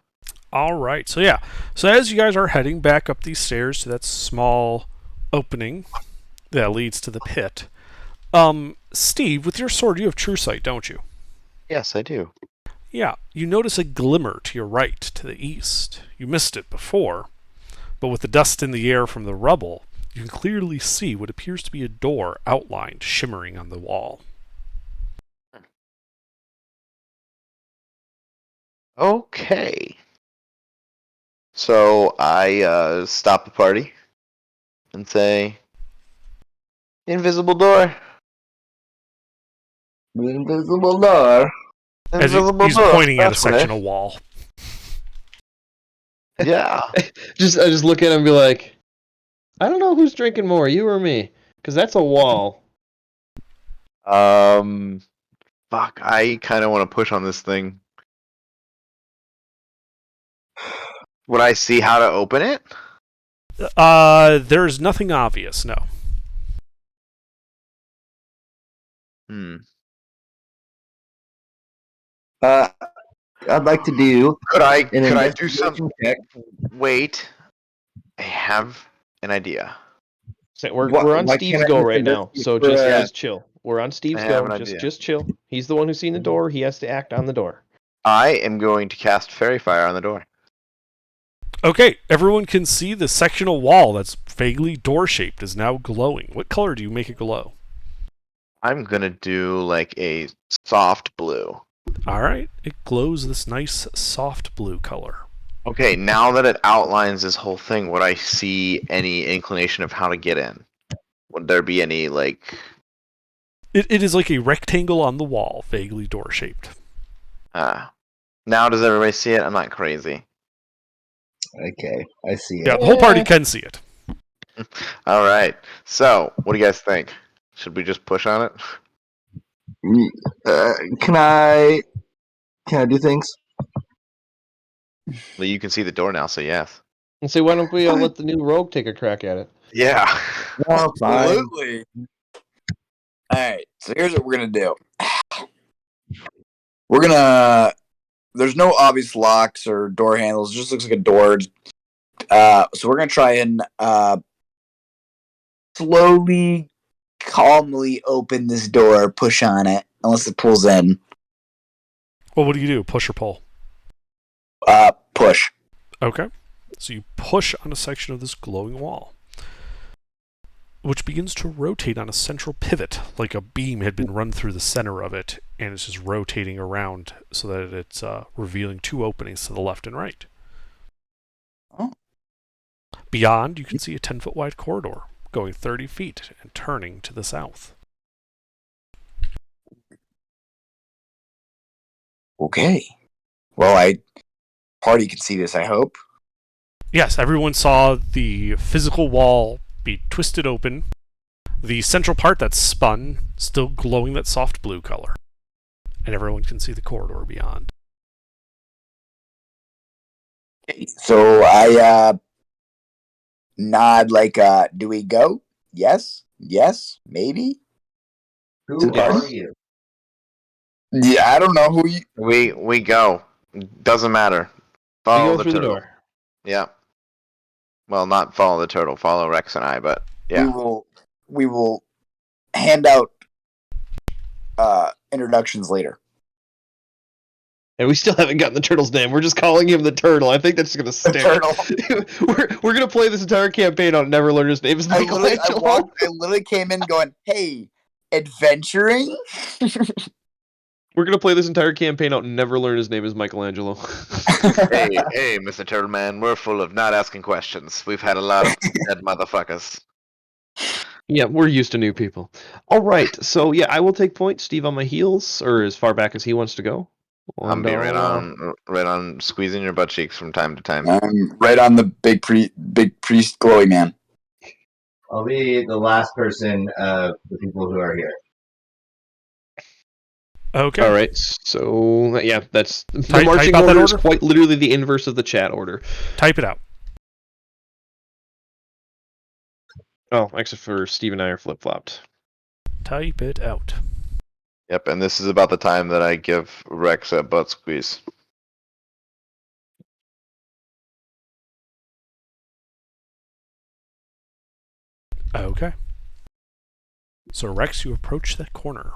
All right. So yeah. So as you guys are heading back up these stairs to that small opening that leads to the pit, Steve, with your sword, you have true sight, don't you? Yes, I do. Yeah. You notice a glimmer to your right, to the east. You missed it before, but with the dust in the air from the rubble, you can clearly see what appears to be a door outlined, shimmering on the wall. Okay. So I stop the party and say, "Invisible door." The invisible door. As Invisible he's door. pointing at a That's what section of wall. Yeah. I just look at him and be like, I don't know who's drinking more, you or me, because that's a wall. Fuck. I kind of want to push on this thing. Would I see how to open it? There's nothing obvious, no. I'd like to do Could I an do something? investigation check. Wait. I have an idea. So we're on Why Steve's can't I go just right now, investigate so for, just chill. We're on I Steve's have go. an Just idea. just chill. He's the one who's seen the door. He has to act on the door. I am going to cast Fairy Fire on the door. Okay, everyone can see the sectional wall that's vaguely door-shaped is now glowing. What color do you make it glow? I'm gonna do like a soft blue. All right, it glows this nice soft blue color. Okay, now that it outlines this whole thing, would I see any inclination of how to get in? Would there be any like? It is like a rectangle on the wall, vaguely door-shaped. Now does everybody see it? I'm not crazy. Okay, I see it. Yeah, the whole party can see it. All right. So, what do you guys think? Should we just push on it? Can I do things? Well, you can see the door now, so yes. And say, why don't we let the new rogue take a crack at it? Yeah. No, fine. Absolutely. All right, so here's what we're gonna do. We're gonna. There's no obvious locks or door handles. It just looks like a door. So we're gonna try and slowly, calmly open this door. Push on it, unless it pulls in. Well, what do you do? Push or pull? Push. Okay. So you push on a section of this glowing wall, which begins to rotate on a central pivot, like a beam had been run through the center of it, and it's just rotating around so that it's revealing two openings to the left and right. Oh. Beyond, you can see a 10-foot wide corridor going 30 feet and turning to the south. Okay. Well, party can see this, I hope. Yes, everyone saw the physical wall be twisted open, the central part that's spun, still glowing that soft blue color, and everyone can see the corridor beyond. Okay, so I nod like, do we go? Yes? Yes? Maybe? Who Yes. are you? Yeah, I don't know who you... We go. Doesn't matter. We Follow go the through the turtle. door. Yeah. Well, not follow the turtle. Follow Rex and I. But yeah. We will hand out introductions later. And we still haven't gotten the turtle's name. We're just calling him the turtle. I think that's just gonna stick. Turtle. we're gonna play this entire campaign on never learn his name is I Michelangelo. literally came in going, hey, adventuring? We're gonna play this entire campaign out and never learn his name is Michelangelo. hey, Mr. Turtle Man. We're full of not asking questions. We've had a lot of dead motherfuckers. Yeah, we're used to new people. All right, so yeah, I will take point. Steve on my heels, or as far back as he wants to go. I'm And being I'll, right on squeezing your butt cheeks from time to time. I'm right on the big priest glowy man. I'll be the last person of the people who are here. Okay. All right, so yeah, that's the Type marching out that order is order? quite literally the inverse of the chat order. Type it out. Oh, except for Steve and I are flip flopped. Type it out. Yep, and this is about the time that I give Rex a butt squeeze. Okay. So Rex, you approach that corner.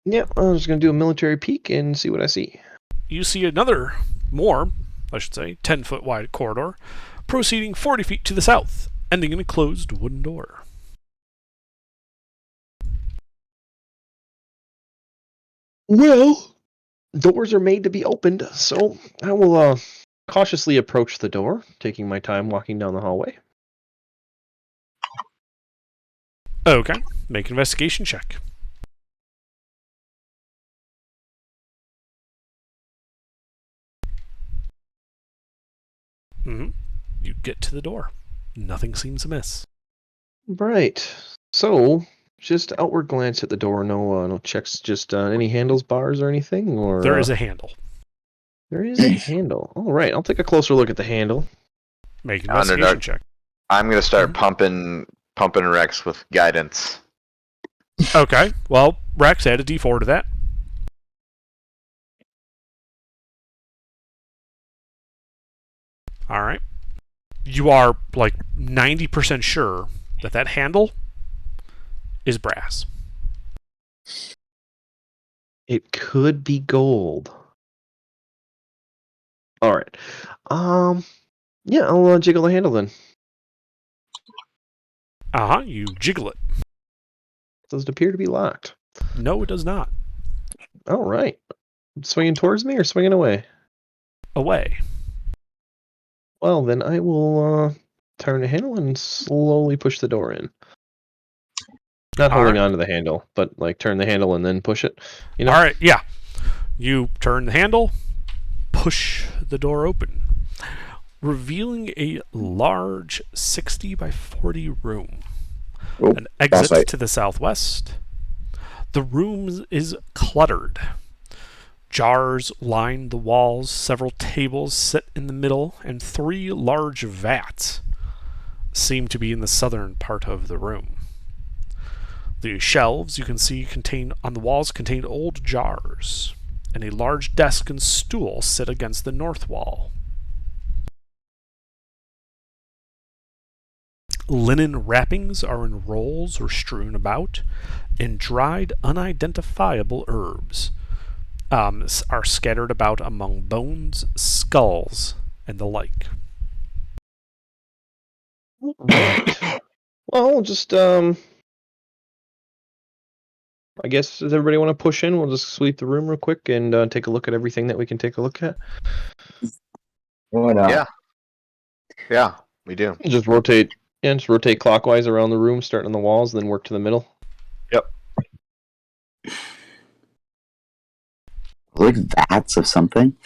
Yeah, I'm just gonna do a military peek and see what I see. You see more, 10-foot wide corridor, proceeding 40 feet to the south, ending in a closed wooden door. Well, doors are made to be opened, so I will cautiously approach the door, taking my time walking down the hallway. Okay. Make an investigation check. You get to the door. Nothing seems amiss. Right. So, just outward glance at the door. No checks. Just any handles, bars, or anything. Or There is a handle. there is a handle. All right. I'll take a closer look at the handle. Make an investigation check. I'm gonna start pumping Rex with guidance. Okay. Well, Rex, add a D4 to that. All right. You are like 90% sure that that handle is brass. It could be gold. All right. Yeah, I'll jiggle the handle then. You jiggle it. Does it appear to be locked? No, it does not. All right. Swinging towards me or swinging away? Away. Well, then I will turn the handle and slowly push the door in. Not holding onto the handle, but like turn the handle and then push it. You know? All right, yeah. You turn the handle, push the door open, revealing a large 60 by 40 room. An exit to the southwest. The room is cluttered. Jars line the walls, several tables sit in the middle, and 3 large vats seem to be in the southern part of the room. The shelves you can see on the walls contain old jars, and a large desk and stool sit against the north wall. Linen wrappings are in rolls or strewn about, and dried, unidentifiable herbs are scattered about among bones, skulls, and the like. Right. Well, just I guess does everybody want to push in? We'll just sweep the room real quick and take a look at everything that we can take a look at. Why not? Yeah, we do. Just rotate. Yeah, just rotate clockwise around the room, starting on the walls, then work to the middle. Yep. Like vats of something.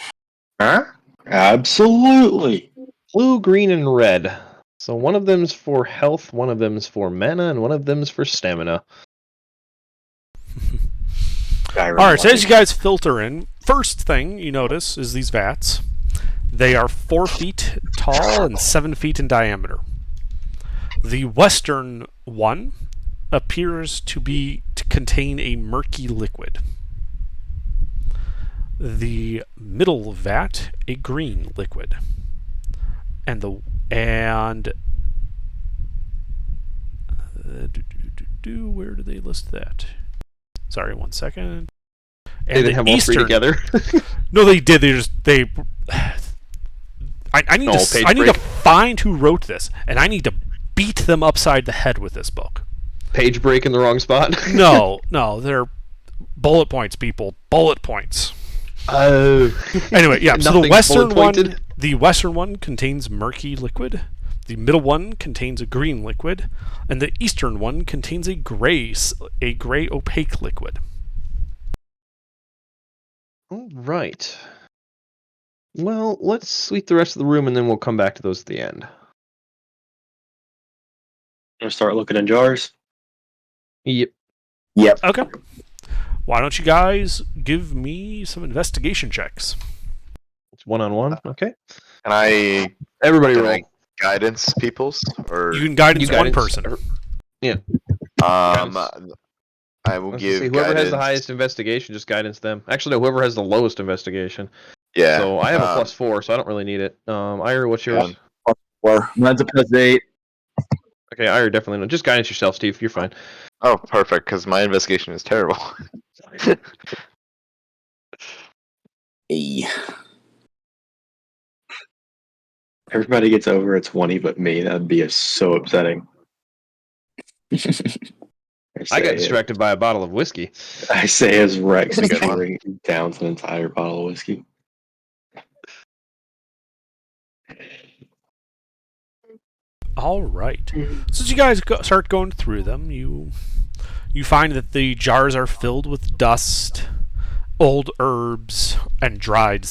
Huh? Absolutely. Blue, green, and red. So one of them's for health, one of them's for mana, and one of them's for stamina. Alright, so as you guys filter in, first thing you notice is these vats. They are 4 feet tall and 7 feet in diameter. The western one appears to contain a murky liquid. The middle vat, a green liquid. Where do they list that? Sorry, 1 second. They didn't have all 3 together. No, they did. I need to find who wrote this, and I need to beat them upside the head with this book. Page break in the wrong spot. No, they're bullet points, people. Bullet points. Oh. Anyway, yeah. So the western one contains murky liquid. The middle one contains a green liquid, and the eastern one contains a gray opaque liquid. All right. Well, let's sweep the rest of the room, and then we'll come back to those at the end. Gonna start looking in jars. Yep. Yep. Okay. Why don't you guys give me some investigation checks? It's 1-on-1. Okay. Can I Everybody Can roll. I guidance peoples or You can guidance You one guidance. person. Yeah. um guidance. I will I was gonna give say, whoever guidance. has the highest investigation, just guidance them. Actually, no, whoever has the lowest investigation. Yeah. So I have a +4, so I don't really need it. Ira, what's yours? Or Mine's a +8. Okay, Ira definitely no. Just guidance yourself, Steve. You're fine. Oh, perfect, because my investigation is terrible. a. Everybody gets over a 20, but me. That'd be so upsetting. I got distracted by a bottle of whiskey. I say as Rex That's is a good one. pouring down an entire bottle of whiskey. All right. So as you guys start going through them, you find that the jars are filled with dust, old herbs, and dried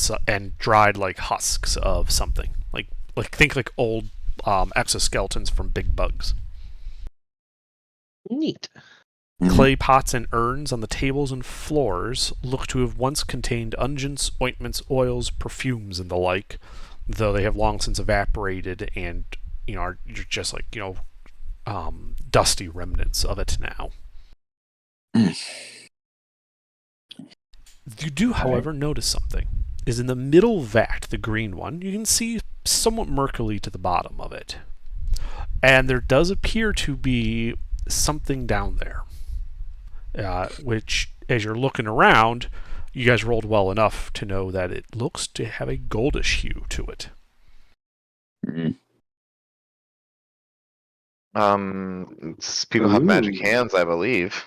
like husks of something. Like think like old exoskeletons from big bugs. Neat. Clay pots and urns on the tables and floors look to have once contained unguents, ointments, oils, perfumes, and the like, though they have long since evaporated and are just like dusty remnants of it now. You do, however, notice something. Is in the middle vat, the green one, you can see somewhat murkily to the bottom of it. And there does appear to be something down there. Which, as you're looking around, you guys rolled well enough to know that it looks to have a goldish hue to it. People have magic hands, I believe.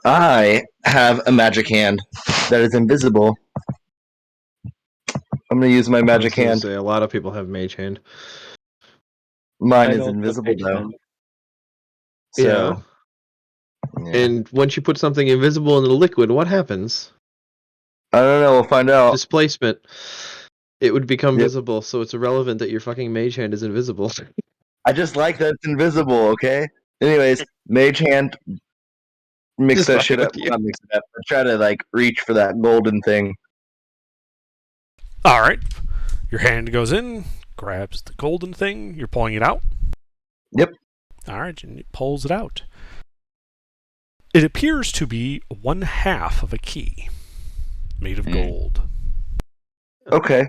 I have a magic hand that is invisible. I'm going to use my magic hand. Say, a lot of people have mage hand. Mine is invisible, though. Yeah. So, And once you put something invisible in the liquid, what happens? I don't know. We'll find out. Displacement. It would become Yep. visible, so it's irrelevant that your fucking mage hand is invisible. I just like that it's invisible, okay? Anyways, mage hand, mix Just that fucking shit up. with you. Not mix it up. But try to, reach for that golden thing. All right. Your hand goes in, grabs the golden thing. You're pulling it out? Yep. All right, and it pulls it out. It appears to be 1/2 of a key made of gold. Okay.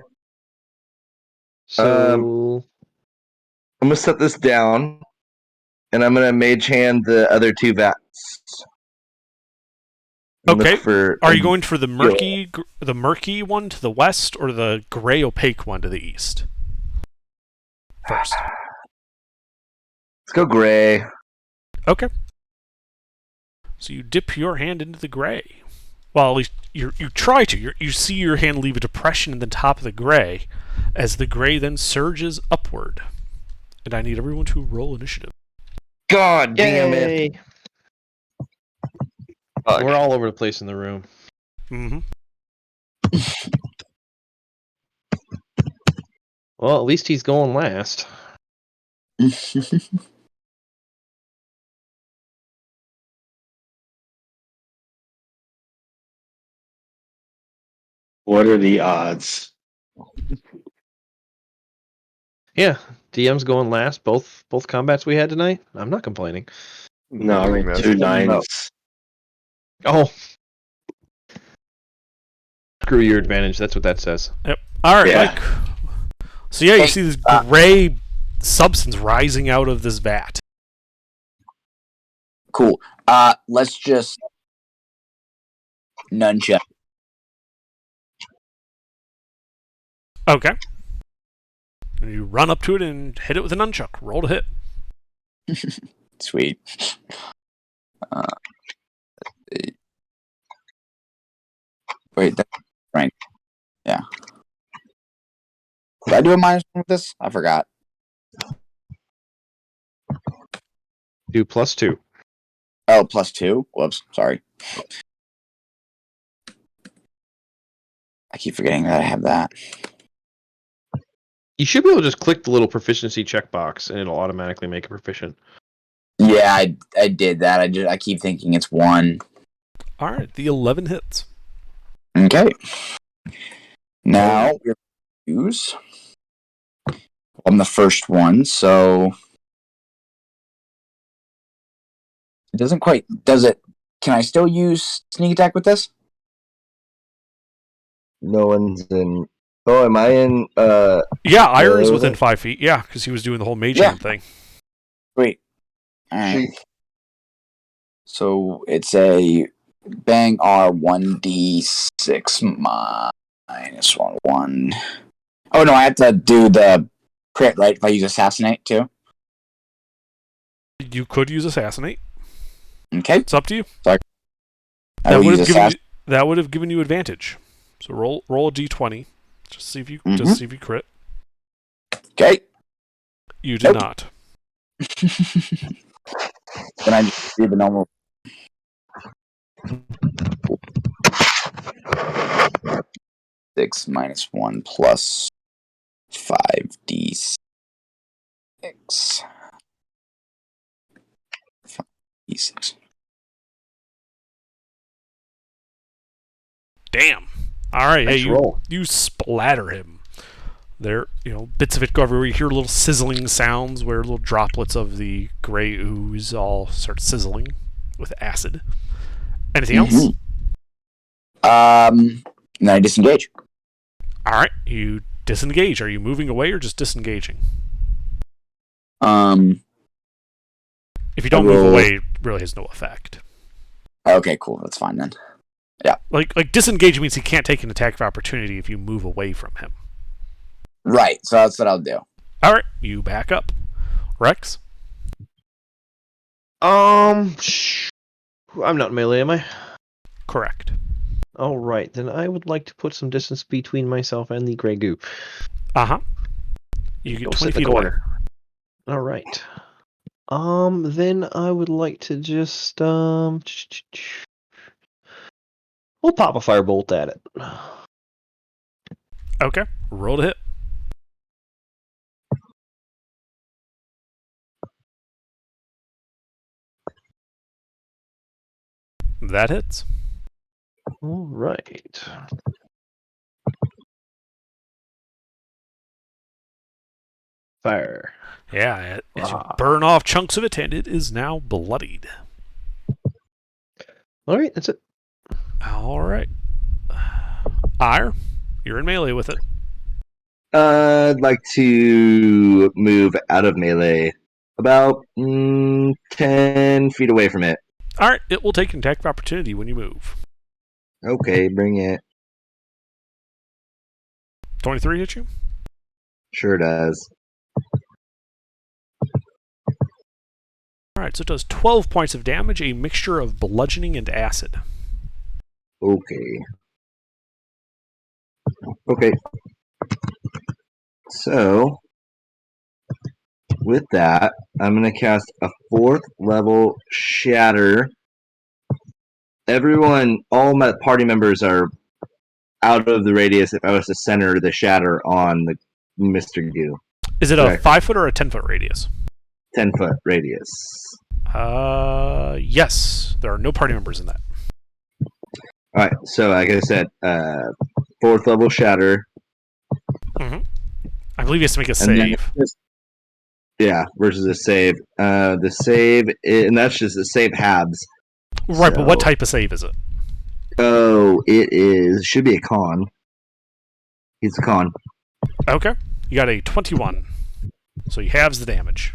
So I'm going to set this down, and I'm going to mage hand the other two vats. Okay. For Are you going for the murky one to the west or the gray opaque one to the east? First. Let's go gray. Okay. So you dip your hand into the gray. Well, at least you try to. You see your hand leave a depression in the top of the gray, as the gray then surges upward. And I need everyone to roll initiative. God damn it. We're all over the place in the room. Mm-hmm. Well, at least he's going last. What are the odds? Yeah, DM's going last. Both combats we had tonight. I'm not complaining. No, I rolled 2 9s. Oh, screw your advantage. That's what that says. Yep. All right, Yeah. Mike. So yeah, you see this gray substance rising out of this vat. Cool. Let's just nunchuck. Okay. And you run up to it and hit it with a nunchuck. Roll to hit. Sweet. Wait, that's right. Yeah. Did I do a -1 with this? I forgot. Do +2. Oh, +2. Whoops. Sorry. I keep forgetting that I have that. You should be able to just click the little proficiency checkbox, and it'll automatically make it proficient. Yeah, I did that. I keep thinking it's 1. All right, the 11 hits. Okay. Now we're use. I'm the first one, so it doesn't quite. Does it? Can I still use sneak attack with this? No one's in. Oh, am I in? Yeah, Ire is with within it? 5 feet. Yeah, because he was doing the whole mage Yeah. hand thing. Great. All right. She, So it's a bang R 1d6 minus 1. Oh no, I have to do the crit, right? If I use assassinate too. You could use assassinate. Okay. It's up to you. I That will would use have given you advantage. So roll a d20. Just see if you crit. Okay. You did Nope. not. Then I just do the normal. Six minus 1 plus 5d6. 5d6. Damn. All right, Nice hey, roll. you splatter him. There, bits of it go everywhere. You hear little sizzling sounds where little droplets of the gray ooze all start sizzling with acid. Anything else? Then I disengage. All right, you disengage. Are you moving away or just disengaging? If you don't move away, it really has no effect. Okay, cool. That's fine then. Like disengage means he can't take an attack of opportunity if you move away from him. Right, so that's what I'll do. All right, you back up. Rex? I'm not melee, am I? Correct. All right, then I would like to put some distance between myself and the gray goo. Uh-huh. You get Go 20 sit in feet the away. corner. All right. Then I would like to just we'll pop a firebolt at it. Okay, roll to hit. That hits. All right. Fire. Yeah, as you burn off chunks of it, and it is now bloodied. All right, that's it. All right. Ire, you're in melee with it. I'd like to move out of melee, about 10 feet away from it. All right, it will take an attack of opportunity when you move. Okay, bring it. 23 hit you? Sure does. All right, so it does 12 points of damage, a mixture of bludgeoning and acid. Okay. Okay. So, with that, I'm going to cast a 4th level Shatter. All my party members are out of the radius if I was to center the Shatter on the Mr. Goo. Is it a Correct. 5-foot or a 10-foot radius? 10-foot radius. Yes. There are no party members in that. Alright, so like I said, 4th level Shatter. Mm-hmm. I believe he has to make a And then save. versus a save. The save, and that's just the save halves. Right, but what So- type of save is it? Oh, should be a con. He's a con. Okay. You got a 21. So he halves the damage.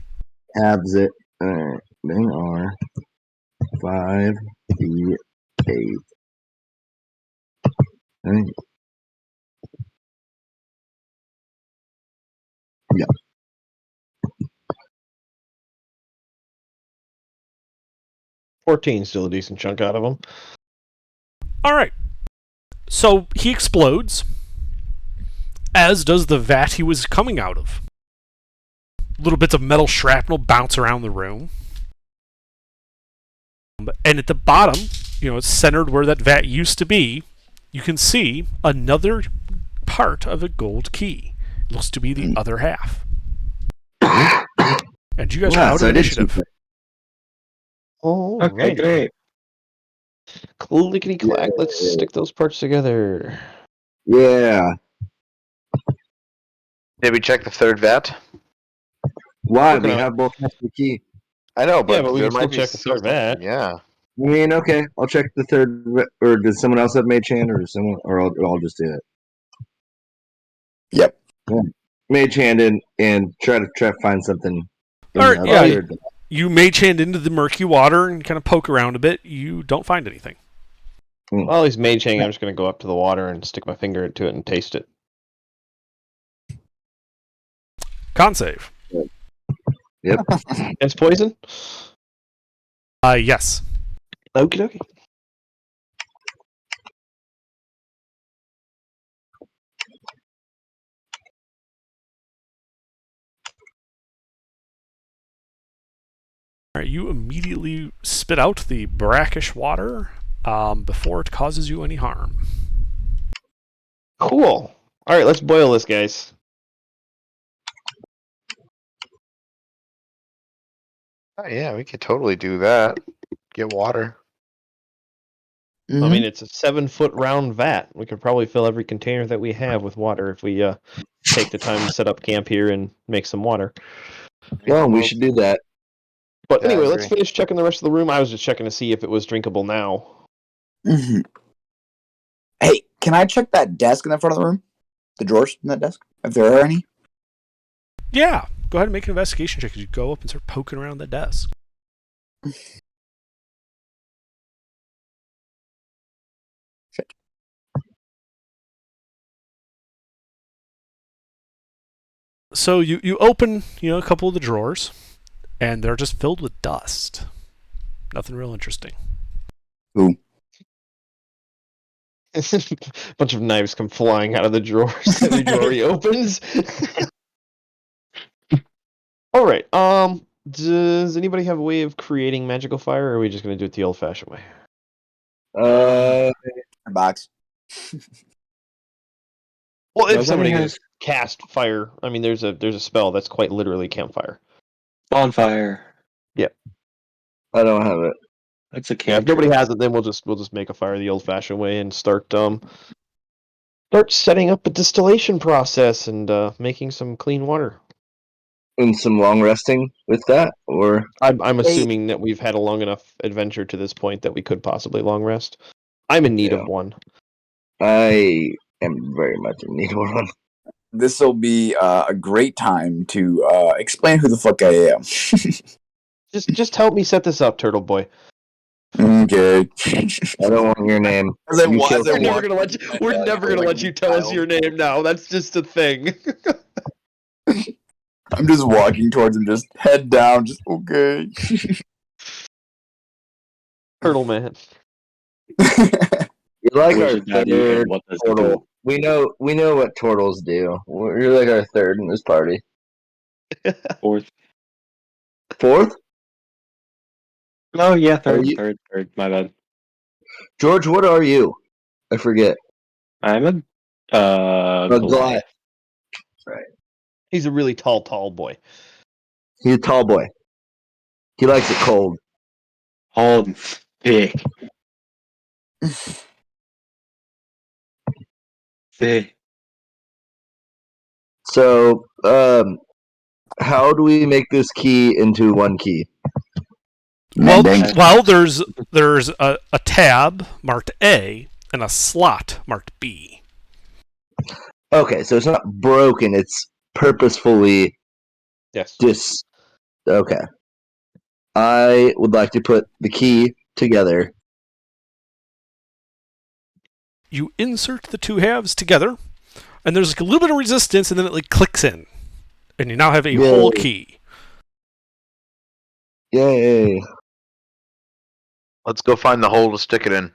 Halves it. Alright, they are 5d8. Right. Yeah. Still a decent chunk out of him. All right. So he explodes, as does the vat he was coming out of. Little bits of metal shrapnel bounce around the room. And at the bottom, it's centered where that vat used to be, you can see another part of a gold key. It looks to be the other half. And you guys are Yeah, out so of I did see initiative. that. Okay, Alrighty. great. Clickety clack. Let's stick those parts together. Yeah. Did we check the third vat? Why? Working We on it. have both halves of the key. I know, but Yeah, but we there can still might be check the third something. vat. Yeah. I mean, okay, I'll check the third. Or does someone else have Mage Hand, or someone, or I'll just do it. Yep. Mage Hand and try to find something in All the right, yeah. third. You mage hand into the murky water and kind of poke around a bit. You don't find anything. While he's maging, I'm just going to go up to the water and stick my finger into it and taste it. Con save. Yep. It's poison? Yes. Okie dokie. All right, you immediately spit out the brackish water before it causes you any harm. Cool. Alright, let's boil this, guys. Oh, yeah, we could totally do that. Get water. I mean, it's a 7-foot round vat. We could probably fill every container that we have with water if we take the time to set up camp here and make some water. Well, we should do that. But Yeah, I anyway, let's agree. finish checking the rest of the room. I was just checking to see if it was drinkable now. Mhm. Hey, can I check that desk in the front of the room? The drawers in that desk? If there are any? Yeah, go ahead and make an investigation check as you go up and start poking around the desk. Shit. So you open a couple of the drawers, and they're just filled with dust. Nothing real interesting. Ooh. A bunch of knives come flying out of the drawers. Every drawer he opens. All right. Does anybody have a way of creating magical fire, or are we just going to do it the old-fashioned way? Box. Well, if Nobody somebody has- could cast fire, I mean, there's a spell that's quite literally campfire. Bonfire. I don't have it. That's a Yeah, if camp. nobody has it, then we'll just make a fire the old-fashioned way and start setting up a distillation process and making some clean water. And some long resting with that, or I'm assuming that we've had a long enough adventure to this point that we could possibly long rest. I'm in need Yeah. of one. I am very much in need of one. This will be a great time to explain who the fuck I am. Just help me set this up, Turtle Boy. Okay. I don't want your name. As I You wa- kill as I We're never walk gonna let you. into my We're desk, never I'm gonna like let you a tell us child. your name now. That's just a thing. I'm just walking towards him, just head down, just okay. Turtle Man. You're like our Wizard Daddy, and third what does he do? turtle. We know what turtles do. You're like our third in this party. Fourth. Fourth? Oh yeah, third, you- third, third. My bad. George, what are you? I forget. I'm a Goliath. Right. He's a really tall boy. He's a tall boy. He likes it cold. Hold thick. Thick. So, how do we make this key into one key? Well, there's a tab marked A and a slot marked B. Okay, so it's not broken. It's purposefully Yes. Okay. I would like to put the key together. You insert the two halves together, and there's like a little bit of resistance, and then it like clicks in, and you now have a Yay. whole key. Yay! Let's go find the hole to stick it in.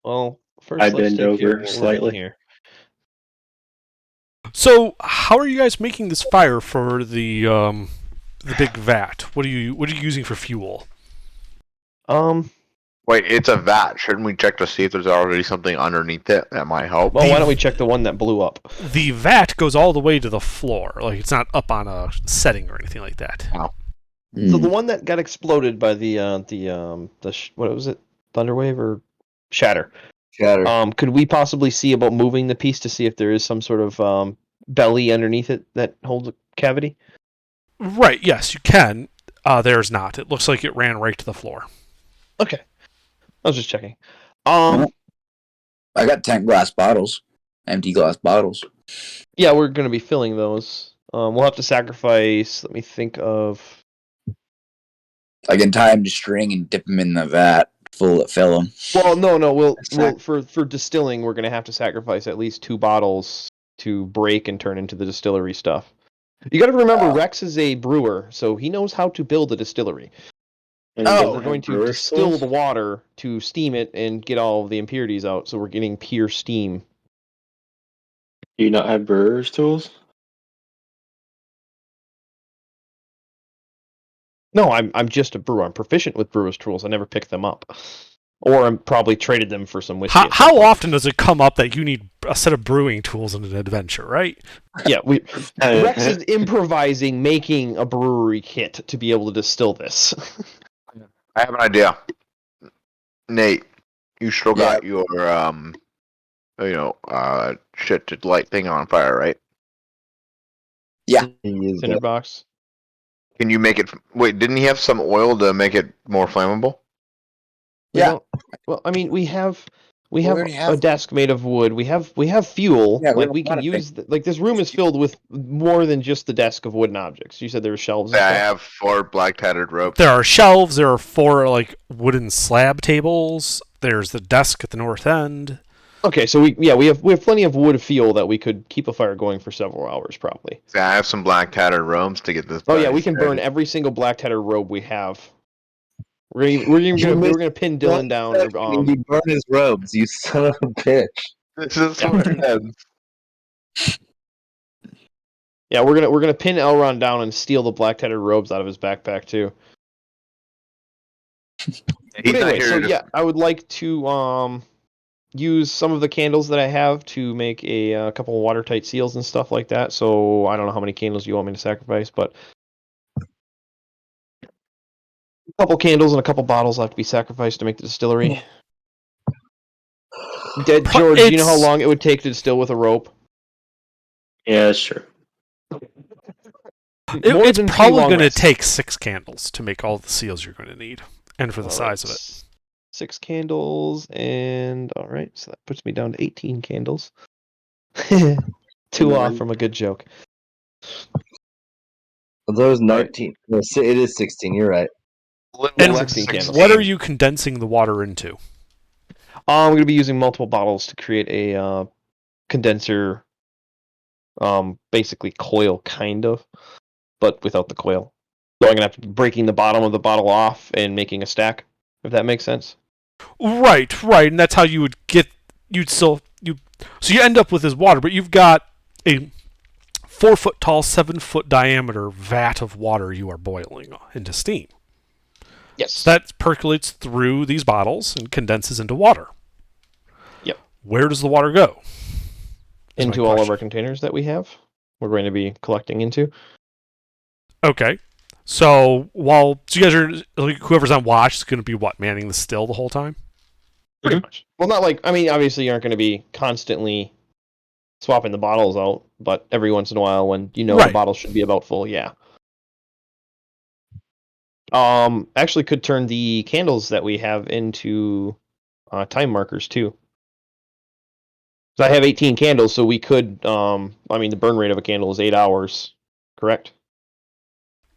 Well, first I let's bend take care of over what we're slightly. doing here. So, how are you guys making this fire for the big vat? What are you using for fuel? Wait, it's a vat. Shouldn't we check to see if there's already something underneath it that might help? Well, why don't we check the one that blew up? The vat goes all the way to the floor. Like, it's not up on a setting or anything like that. So the one that got exploded by what was it? Thunderwave or Shatter? Shatter. Could we possibly see about moving the piece to see if there is some sort of belly underneath it that holds a cavity? Right, yes, you can. There's not. It looks like it ran right to the floor. Okay. I was just checking. I got 10 glass bottles, empty glass bottles. Yeah, we're going to be filling those. We'll have to sacrifice. Let me think of. I can tie them to string and dip them in the vat, fill them. Well, no. We'll for distilling, we're going to have to sacrifice at least 2 bottles to break and turn into the distillery stuff. You got to remember, Rex is a brewer, so he knows how to build a distillery. And we're going to distill the water to steam it and get all of the impurities out, so we're getting pure steam. Do you not have brewer's tools? No, I'm just a brewer. I'm proficient with brewer's tools. I never picked them up. Or I'm probably traded them for some whiskey. How often does it come up that you need a set of brewing tools in an adventure, right? Yeah, Rex is improvising, making a brewery kit to be able to distill this. I have an idea. Nate, you still got your shit to light thing on fire, right? Yeah. Tinderbox. Can you make it? Wait, didn't he have some oil to make it more flammable? Yeah. Well, I mean, we have already have a desk made of wood. We have fuel. Yeah, we can use this room is filled with more than just the desk of wooden objects. You said there were shelves. And Yeah, I stuff? have 4 black tattered ropes. There are shelves. There are 4 wooden slab tables. There's the desk at the north end. Okay, so we have plenty of wood fuel that we could keep a fire going for several hours probably. Yeah, I have some black tattered ropes to get this. Oh yeah, we can burn every single black tattered robe we have. We're gonna pin Dylan down. You burn his robes, you son of a bitch. This is what it is. Yeah, we're gonna pin Elrond down and steal the black tattered robes out of his backpack too. He's But not anyway, here so to- yeah, I would like to use some of the candles that I have to make a couple of watertight seals and stuff like that. So I don't know how many candles you want me to sacrifice, but a couple candles and a couple bottles have to be sacrificed to make the distillery. Dead George, do you know how long it would take to distill with a rope? Yeah, that's true. It's probably going to take 6 candles to make all the seals you're going to need, and for the size of it. 6 candles, and all right, so that puts me down to 18 candles. 2 off from a good joke. There was 19. No, it is 16. You're right. And 16 candles. what are you condensing the water into? I'm going to be using multiple bottles to create a condenser, basically coil, kind of, but without the coil. So I'm going to have to be breaking the bottom of the bottle off and making a stack, if that makes sense. Right, and that's how you would so you end up with this water, but you've got a 4-foot tall, 7-foot diameter vat of water you are boiling into steam. Yes. So that percolates through these bottles and condenses into water. Yep. Where does the water go? Into all of our containers that we have. We're going to be collecting into. Okay. So you guys are whoever's on watch is going to be manning the still the whole time? Pretty much. Well, not like, I mean, obviously you aren't going to be constantly swapping the bottles out, but every once in a while when the bottle should be about full, yeah. Actually could turn the candles that we have into time markers too. So I have 18 candles, so we could, the burn rate of a candle is 8 hours, correct?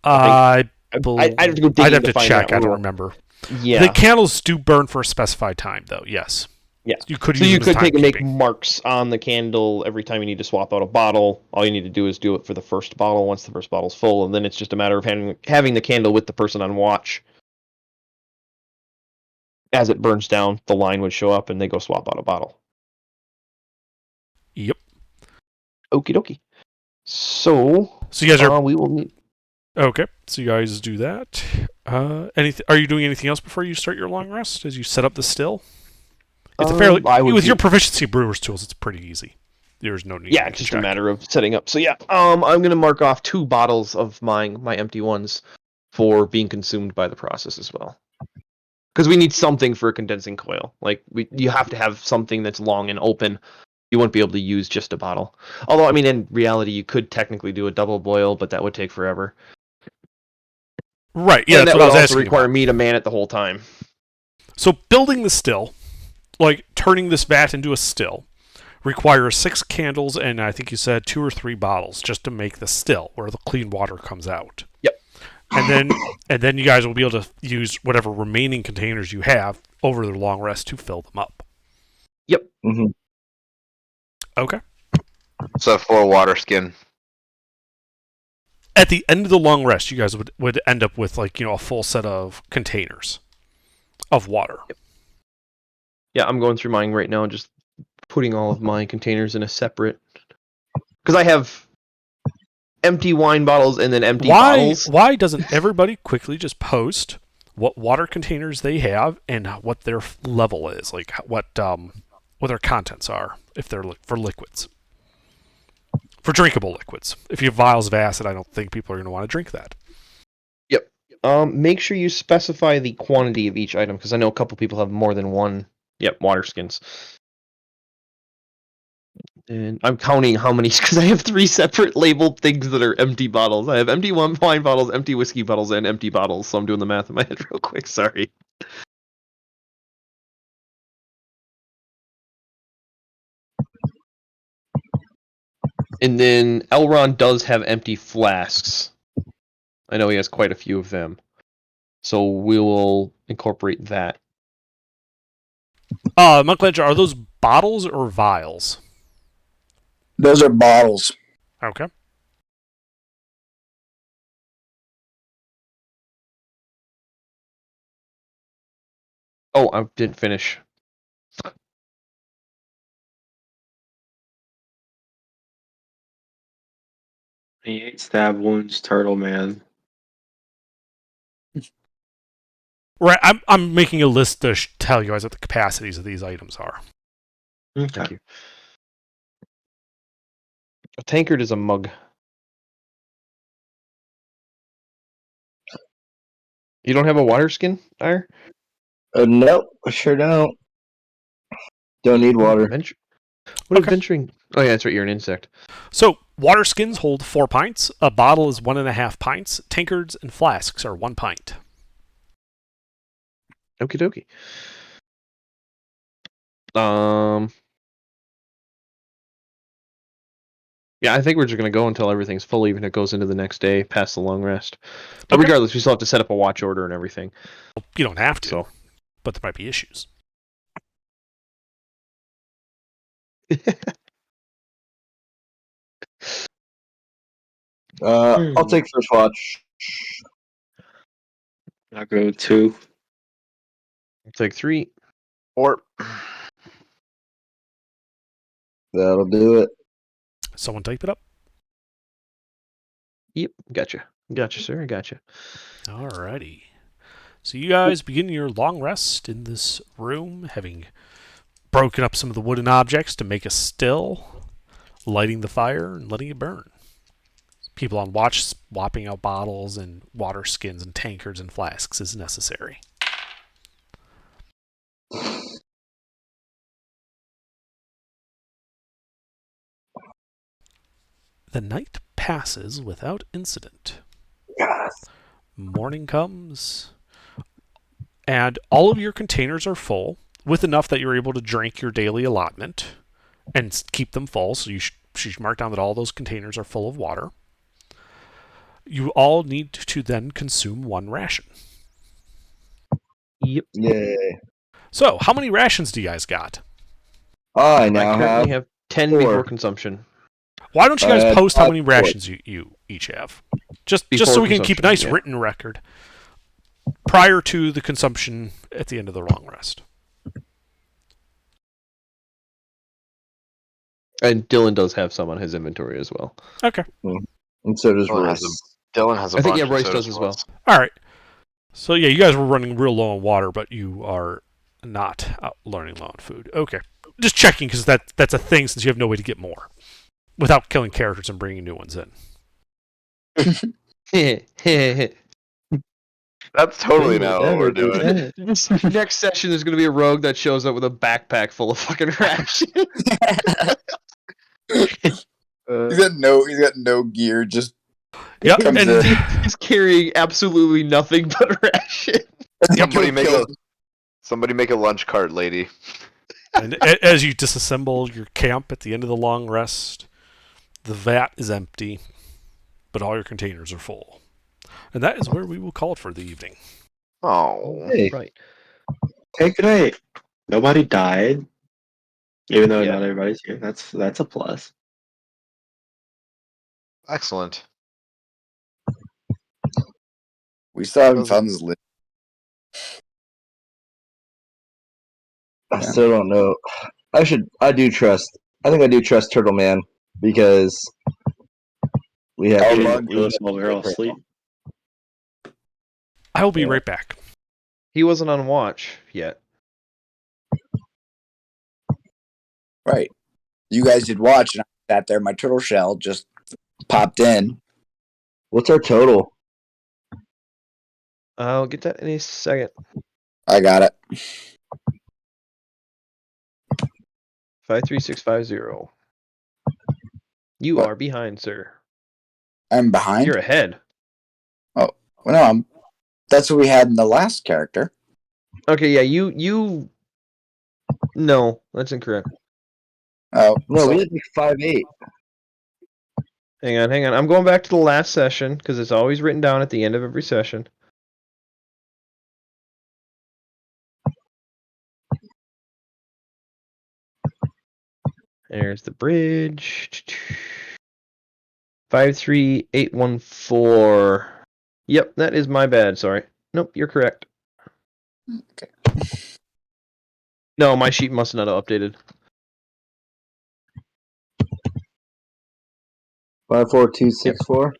I'd have to go digging I'd have to find check. that I don't rule. remember. Yeah. The candles do burn for a specified time, though. Yes. Yeah. You could So use you them as could take and make timekeeping. marks on the candle every time you need to swap out a bottle. All you need to do is do it for the first bottle once the first bottle's full, and then it's just a matter of having the candle with the person on watch. As it burns down, the line would show up, and they go swap out a bottle. Yep. Okie dokie. So you guys are we will need. okay. So you guys do that. Anything? Are you doing anything else before you start your long rest? As you set up the still, it's a fairly with your proficiency brewer's tools. It's pretty easy. There's no need. Yeah, to it's just check. a matter of setting up. So yeah, I'm gonna mark off 2 bottles of my empty ones for being consumed by the process as well. Because we need something for a condensing coil. Like you have to have something that's long and open. You wouldn't be able to use just a bottle. Although I mean, in reality, you could technically do a double boil, but that would take forever. Right. Yeah, and that's that what I would was also asking require about. me to man it the whole time. So building the still, like turning this vat into a still, requires 6 candles and I think you said 2 or 3 bottles just to make the still where the clean water comes out. Yep. And then you guys will be able to use whatever remaining containers you have over the long rest to fill them up. Yep. Mm-hmm. Okay. So 4 water skin. At the end of the long rest, you guys would end up with a full set of containers of water. Yep. Yeah, I'm going through mine right now, just putting all of my containers in a separate. Because I have empty wine bottles and then empty bottles. Why doesn't everybody quickly just post what water containers they have and what their level is, like what their contents are, if they're for liquids, for drinkable liquids. If you have vials of acid, I don't think people are going to want to drink that. Yep. Make sure you specify the quantity of each item, because I know a couple people have more than one. Yep, water skins. And I'm counting how many, because I have 3 separate labeled things that are empty bottles. I have empty wine bottles, empty whiskey bottles, and empty bottles. So I'm doing the math in my head real quick. Sorry. And then Elrond does have empty flasks. I know he has quite a few of them. So we will incorporate that. Michelangelo, are those bottles or vials? Those are bottles. Okay. Oh, I didn't finish. He hates stab wounds, Turtle Man. Right. I'm making a list to tell you guys what the capacities of these items are. Thank you. A tankard is a mug. You don't have a water skin, Ire? Nope, I sure don't. Don't need water. What is Okay. venturing? Oh yeah, that's right. You're an insect. So water skins hold 4 pints. A bottle is 1.5 pints. Tankards and flasks are 1 pint. Okie dokie. Yeah, I think we're just gonna go until everything's full, even if it goes into the next day, past the long rest. But Okay. regardless, we still have to set up a watch order and everything. You don't have to, So but there might be issues. I'll take first watch. I'll go 2. I'll take 3. Or That'll do it. Someone type it up. Yep, gotcha. Gotcha, sir. I gotcha. Alrighty. So you guys begin your long rest in this room, having broken up some of the wooden objects to make a still, lighting the fire and letting it burn. People on watch swapping out bottles and water skins and tankards and flasks as necessary. The night passes without incident. Yes. Morning comes, and all of your containers are full, with enough that you're able to drink your daily allotment and keep them full. So you should mark down that all those containers are full of water. You all need to then consume 1 ration. Yep. Yay. So, how many rations do you guys got? I now I currently have have 10 4. before consumption. Why don't you guys post how many 4. rations you each have? Just Before so we can keep a nice consumption, yeah. written record prior to the consumption at the end of the long rest. And Dylan does have some on his inventory as well. Okay. And so does Dylan Royce. Dylan has a I think bunch. Royce so does as well. All right. So yeah, you guys were running real low on water, but you are not out learning low on food. Okay, just checking because that's a thing since you have no way to get more without killing characters and bringing new ones in. That's totally not what we're doing. Next session is going to be a rogue that shows up with a backpack full of fucking rations. He's got no gear. Just Yep, comes and in. He's carrying absolutely nothing but ration. Somebody make a lunch cart, lady. and as you disassemble your camp at the end of the long rest, the vat is empty, but all your containers are full. And that is where we will call it for the evening. Oh. Hey, Right. Hey, great. Nobody died, even though Yeah. not everybody's here. That's a plus. Excellent. We still haven't Doesn't- found this list. I still don't know. I think I do trust Turtle Man because we have. How He long didn't kill us while we were all asleep. I will be Yeah. right back. He wasn't on watch yet. Right. You guys did watch, and I sat there. My turtle shell just popped in. What's our total? I'll get that in a second. I got it. 53650. You What? are behind, sir. I'm behind. You're ahead. Well, no, that's what we had in the last character. Okay, yeah, you. No, that's incorrect. Oh No, so- we had like 5-8. Hang on. I'm going back to the last session because it's always written down at the end of every session. There's the bridge. 53814. Yep, that is my bad. Sorry. Nope, you're correct. Okay. No, my sheet must not have updated. 54264.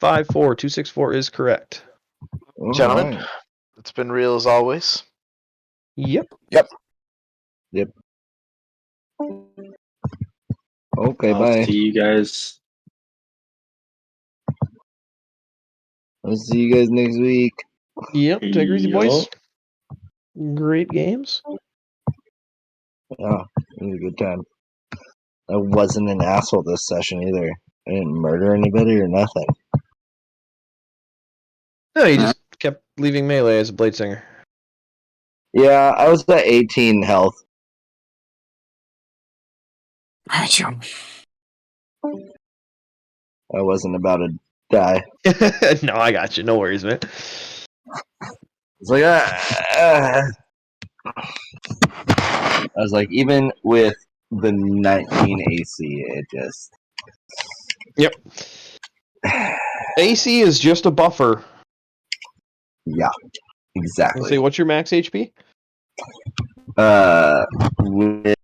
54264 is correct. Gentlemen, Alright. it's been real as always. Yep. Okay, I'll bye. see you guys. I'll see you guys next week. Yep. Take it easy, boys. Yup. Great games. Yeah, it was a good time. I wasn't an asshole this session either. I didn't murder anybody or nothing. No, you just kept leaving melee as a blade singer. Yeah, I was at 18 health. Right, you. I wasn't about to die. No, I got you. No worries, man. It's like, I was like, even with the 19 AC, it just. Yep. AC is just a buffer. Yeah, Let's say, exactly. what's your max HP? With